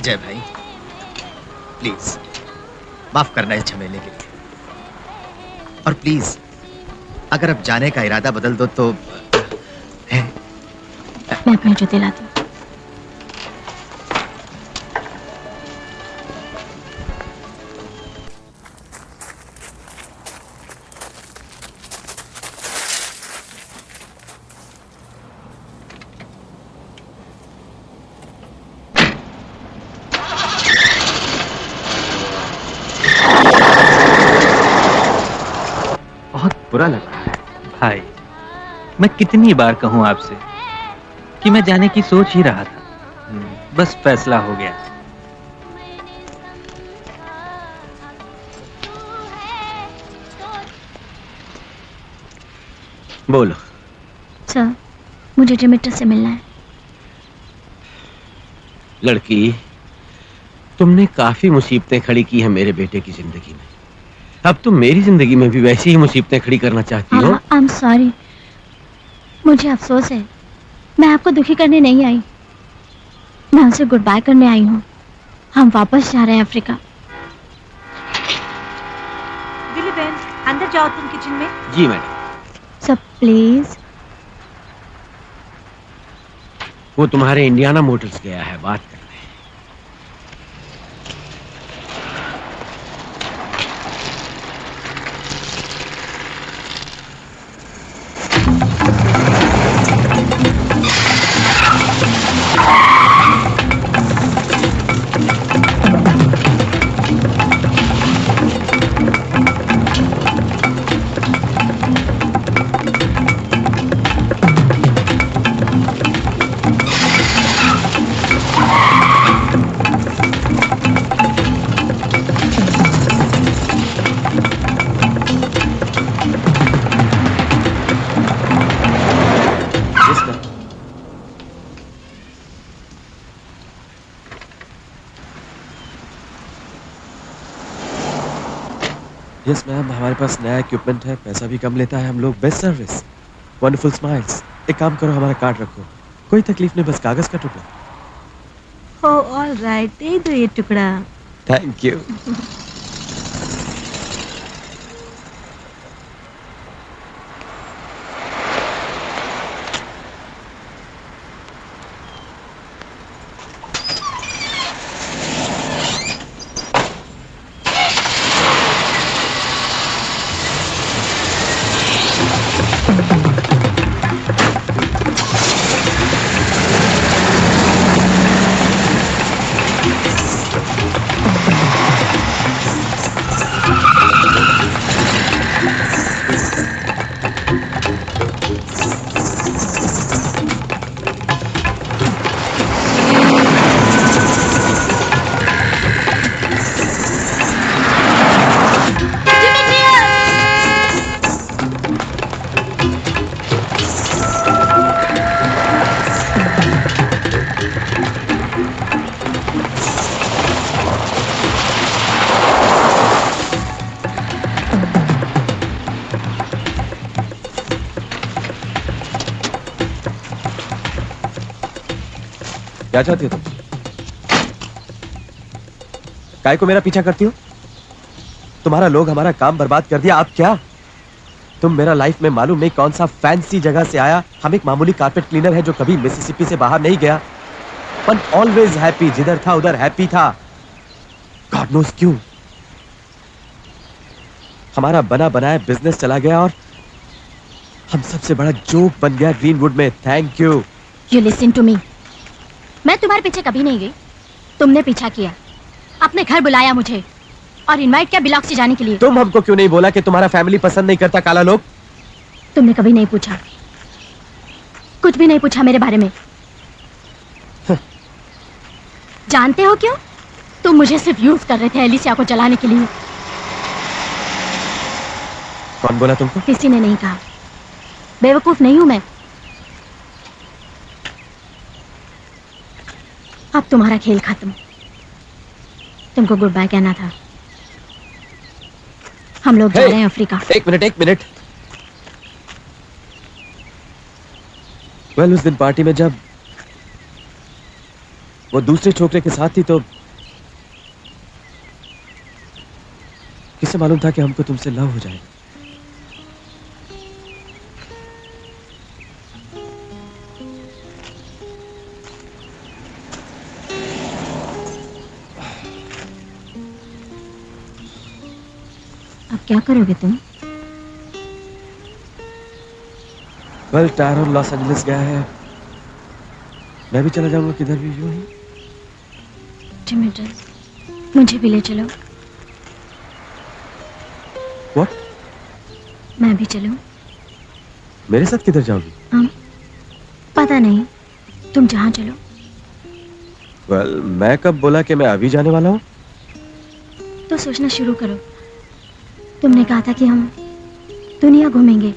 जय भाई, प्लीज माफ करना इस झमेले के लिए। और प्लीज अगर अब जाने का इरादा बदल दो तो मैं अपने जूते लाती हूँ। बुरा लग रहा है भाई। मैं कितनी बार कहूं आपसे कि मैं जाने की सोच ही रहा था, बस फैसला हो गया। बोलो। सर, मुझे डिमिटर से मिलना है। लड़की, तुमने काफी मुसीबतें खड़ी की हैं मेरे बेटे की जिंदगी में। अब तुम मेरी जिंदगी में भी वैसी ही मुसीबतें खड़ी करना चाहती हो? आई एम सॉरी, मुझे अफसोस है। मैं आपको दुखी करने नहीं आई, मैं उनसे गुड बाय करने आई हूँ। हम वापस जा रहे हैं अफ्रीका। दिल्ली बहन, अंदर जाओ तुम किचन में। जी मैडम। सब प्लीज। वो तुम्हारे इंडियाना मोटर्स गया है बात कर। यस मैम, हमारे पास नया इक्विपमेंट है, पैसा भी कम लेता है हम लोग, बेस्ट सर्विस, वंडरफुल स्माइल्स। एक काम करो, हमारा कार्ड रखो, कोई तकलीफ नहीं, बस कागज का टुकड़ा। हो ऑल राइट, दे दो ये टुकड़ा। Thank you. क्या चाहती हो तुम? काय को मेरा पीछा करती हो? तुम्हारा लोग हमारा काम बर्बाद कर दिया, अब क्या? तुम मेरा लाइफ में मालूम नहीं कौन सा फैंसी जगह से आया, हम एक मामूली कारपेट क्लीनर है जो कभी मिसिसिपी से बाहर नहीं गया। पर ऑलवेज हैप्पी, जिधर था उधर हैप्पी था। गॉड नोस क्यों हमारा बना बनाया बिजनेस चला गया और हम सबसे बड़ा जोक बन गया ग्रीनवुड में। Thank you. You listen to me. मैं तुम्हारे पीछे कभी नहीं गई, तुमने पीछा किया, अपने घर बुलाया मुझे और इनवाइट किया बिलॉक्सी जाने के लिए। तुम हमको क्यों नहीं बोला कि तुम्हारा फैमिली पसंद नहीं करता काला लोग? तुमने कभी नहीं पूछा, कुछ भी नहीं पूछा मेरे बारे में। जानते हो क्यों? तुम मुझे सिर्फ यूज कर रहे थे एलिसिया को जलाने के लिए। कौन बोला तुमको? किसी ने नहीं कहा, बेवकूफ नहीं हूं मैं। अब तुम्हारा खेल खत्म, तुमको गुड बाय कहना था। हम लोग जा रहे हैं अफ्रीका। एक मिनट। वेल, उस दिन पार्टी में जब वो दूसरे छोकरे के साथ थी तो किसे मालूम था कि हमको तुमसे लव हो जाएगा। अब क्या करोगे तुम? वेल, टायरन लॉस एंजलिस गया है, मैं भी चला जाऊंगा किधर भी। यूं ही डिमिट्रियस, मुझे भी ले चलो। What? मैं भी चलूं? मेरे साथ किधर जाओगी? पता नहीं, तुम जहां चलो। वेल, मैं कब बोला कि मैं अभी जाने वाला हूँ? तो सोचना शुरू करो। तुमने कहा था कि हम दुनिया घूमेंगे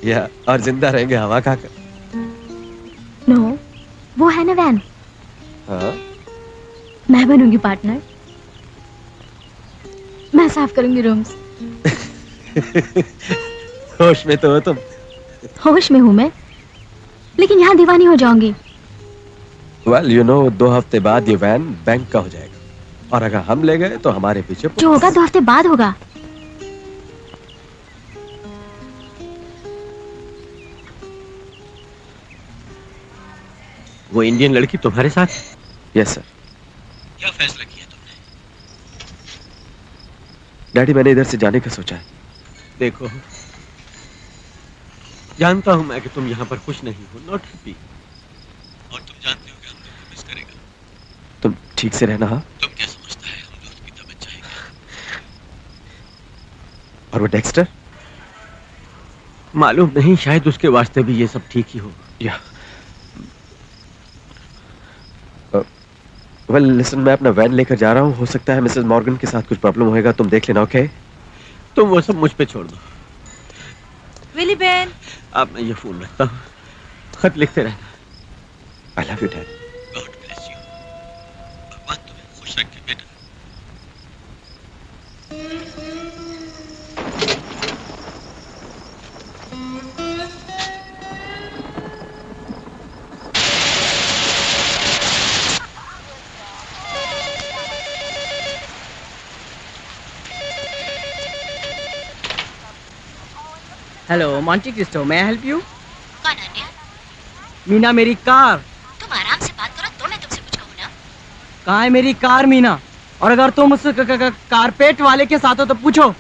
या और जिंदा रहेंगे हवा खाकर। नो, वो है ना वैन, हाँ? मैं बनूंगी पार्टनर, मैं साफ करूंगी रूम्स। होश में तो हो तुम। होश में हूं मैं, लेकिन यहाँ दीवानी हो जाऊंगी। वेल, यू नो, 2 हफ्ते बाद ये वैन बैंक का हो जाएगा और अगर हम ले गए तो हमारे पीछे जो होगा 2 हफ्ते बाद होगा। वो इंडियन लड़की तुम्हारे साथ? Yes sir. क्या फैसला किया तुमने? डैडी, मैंने इधर से जाने का सोचा है। देखो, जानता हूं मैं कि तुम यहाँ पर खुश नहीं हो, नॉट हैप्पी, और तुम जानते हो कि हम तुमको मिस करेगा। तुम ठीक से रहना। हाँ? तुम क्या समझता है हम दोस्त कितना बच जाएगा? और वो डेक्स्टर? मालूम नहीं, शायद उसके वास्ते भी ये सब ठीक ही हो। या वेल, लिसन, मैं अपना वैन लेकर जा रहा हूँ। हो सकता है मिसेस मॉर्गन के साथ कुछ प्रॉब्लम होएगा, तुम देख लेना। ओके? तुम वो सब मुझ पे छोड़ दो। विली बेन, अब मैं ये फोन रखता हूँ, खत लिखते रहना। I love you dad. God bless you. भगवान तुम्हें खुश रखे बेटा। हेलो, मॉन्टे क्रिस्टो, मैं हेल्प यू? कौन अन्य? मीना, मेरी कार। तुम आराम से बात करो तो मैं तुमसे कुछ कहूँ ना। कहाँ है मेरी कार मीना? और अगर तुम उस कारपेट वाले के साथ हो तो पूछो,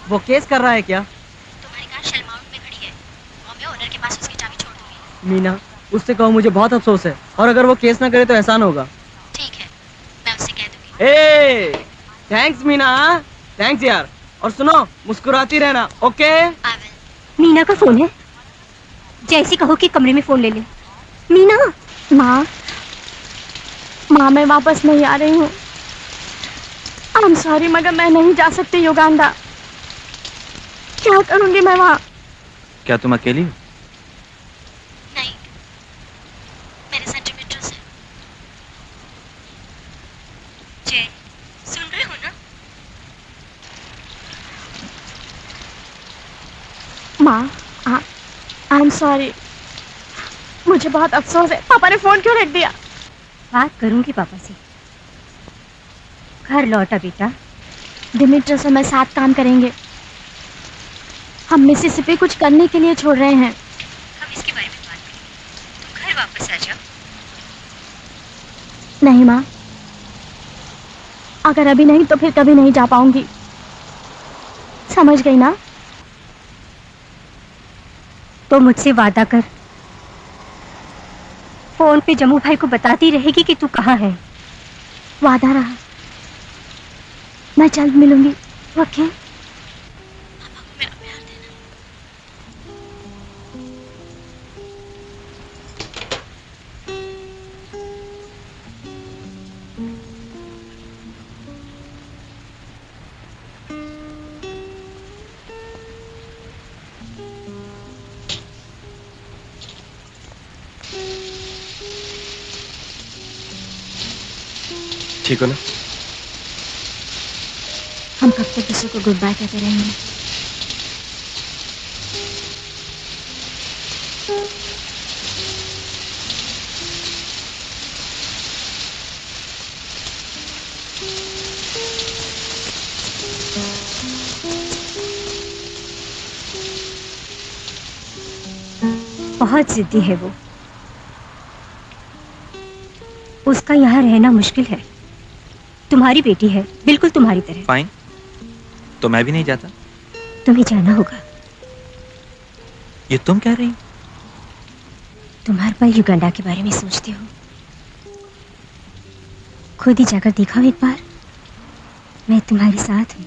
वो केस कर रहा है क्या? तुम्हारी कार शेल माउंट में खड़ी है और मैं ओनर के पास उसकी चाबी छोड़ दूंगी। मीना, उससे कहो मुझे बहुत अफसोस है, और अगर वो केस ना करे तो एहसान होगा। ठीक है, मैं उससे कह दूंगी। ए, थैंक्स मीना, थैंक्स यार। और सुनो, मुस्कुराती रहना, ओके? मीना का फोन है, जैसी कहो कि कमरे में फोन ले ले। मीना। माँ, मैं वापस नहीं आ रही हूँ। आई एम सॉरी, मगर मैं नहीं जा सकती युगांडा। क्या करूंगी मैं वहाँ? क्या तुम अकेली हो? नहीं, मेरे साथ डिमिट्रियस है। जय, सुन रहे हो ना? माँ, आई एम सॉरी, मुझे बहुत अफसोस है। पापा ने फोन क्यों रख दिया? बात करूंगी पापा से। घर लौटा बेटा, डिमिट्रियस और मैं साथ काम करेंगे। हम मिसिसिपी कुछ करने के लिए छोड़ रहे हैं। हम इसके बारे में बात करेंगे। तुम घर वापस आ जाओ। नहीं माँ, अगर अभी नहीं तो फिर कभी नहीं जा पाऊंगी, समझ गई ना? तो मुझसे वादा कर, फोन पे जम्मू भाई को बताती रहेगी कि तू कहाँ है। वादा रहा, मैं जल्द मिलूंगी। ओके? ठीक हो ना? हम कब तक किसी को गुड बाय कहते रहेंगे? बहुत जिद्दी है वो, उसका यहाँ रहना मुश्किल है। तुम्हारी बेटी है, बिल्कुल तुम्हारी तरह। फाइन, तो मैं भी नहीं जाता। तुम्हें जाना होगा। ये तुम कह रही? तुम हर पल युगांडा के बारे में सोचते हो। खुद ही जाकर दिखाओ एक बार, मैं तुम्हारे साथ हूँ।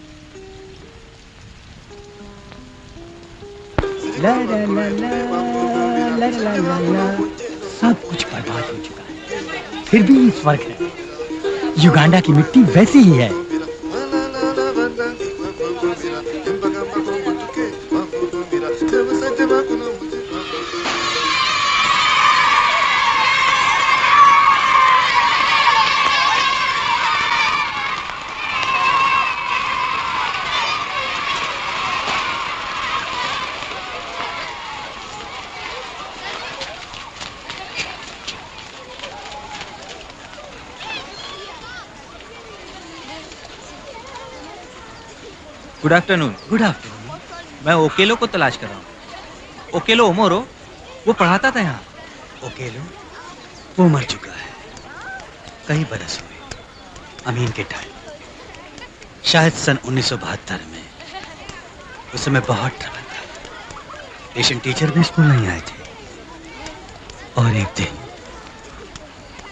ला ला ला ला ला ला ला ला। सब कुछ बर्बाद हो चुका है, फिर भी इस फर्क है, युगांडा की मिट्टी वैसी ही है। Good afternoon. Good afternoon. मैं ओकेलो को तलाश कर रहा हूँ। ओकेलो ओमोरो, वो पढ़ाता था यहाँ। ओकेलो वो मर चुका है, कई बरस हुए, अमीन के टाइम, शायद सन 1972 में। उस समय बहुत ट्रबल था, एशियन टीचर भी स्कूल नहीं आए थे, और एक दिन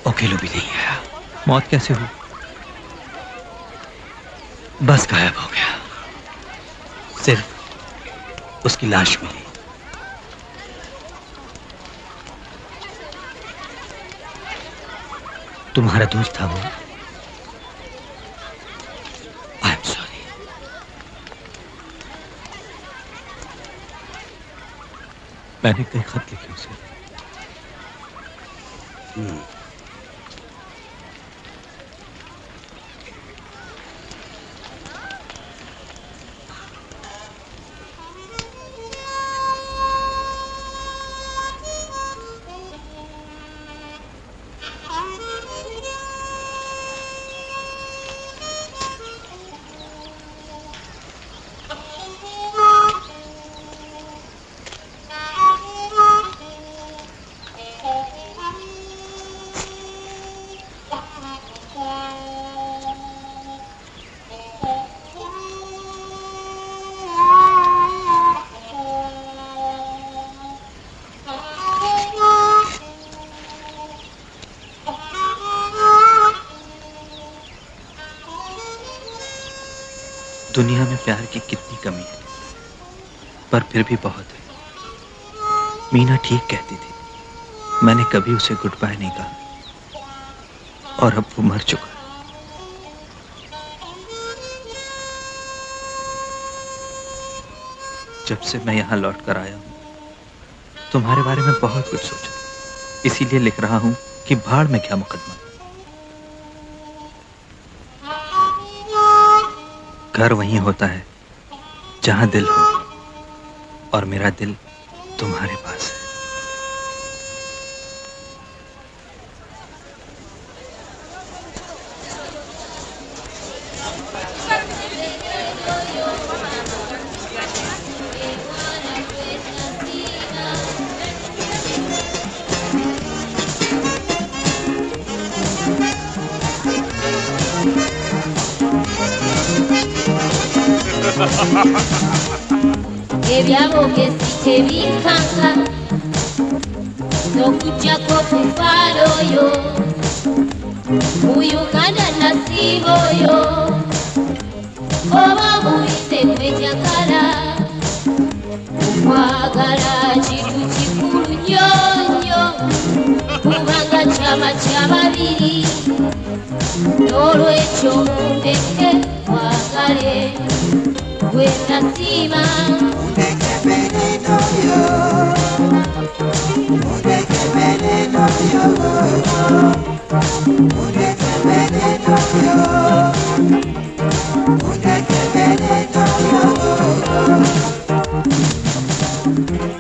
ओकेलो भी नहीं आया। मौत कैसे हुई? बस गायब हो गया, सिर्फ उसकी लाश मिली। तुम्हारा दोस्त था वो? आई एम सॉरी। मैंने कई खत लिखे उसे। दुनिया में प्यार की कितनी कमी है, पर फिर भी बहुत है। मीना ठीक कहती थी, मैंने कभी उसे गुड बाय नहीं कहा, और अब वो मर चुका है। जब से मैं यहाँ लौट कर आया हूँ, तुम्हारे बारे में बहुत कुछ सोचा, इसीलिए लिख रहा हूँ कि भाड़ में क्या मुकदमा। घर वहीं होता है जहां दिल हो, और मेरा दिल तुम्हारे पास है। ebyabo gesike bikanga n'okujjako tufaaloyo mu uganda nasiiboyo oba muyise kwenjagala kwagala kintu kikulu nnyo nnyo kubanga kyama kya babiri n'olwekyo mundeke kwagale gwe nasiima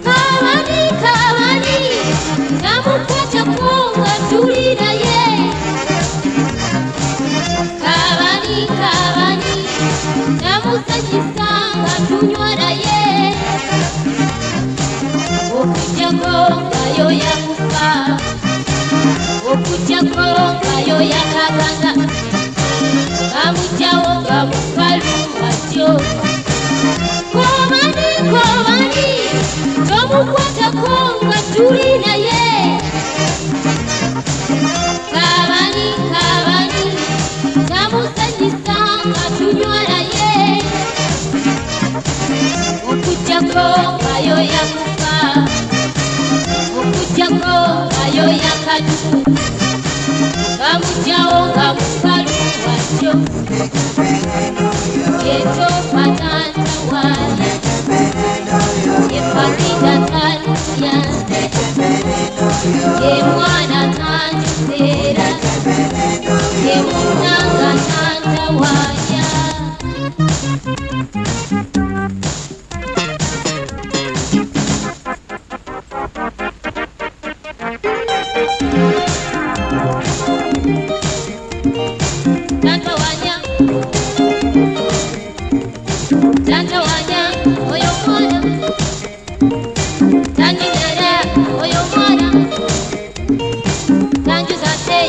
Kabani, kabani, namukwata kunga tuli naye. Kabani, kabani, namusanyisa nga tunywa naye. Okujjako nga yo yakufa, okujjako nga yo yakagana, bamugyawo nga mukalu atyo. Kobani, kobani, tomukwatako nga tuli naye. Kabani, kabani, namusanyisa nga tunywa naye. Okujjako nga yo yakufa, okujjako nga yo yakadu, bamugyawo nga mukalu watyo. Yetofa tantawala, yefakida tantuya, yemwana tantuseera, yemunanga tantawaya. Tantawanya, tantawanya, oyo mwana. Tanyigera, oyo mwana. Tanjuza te.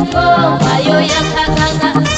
yako ayo yakaganga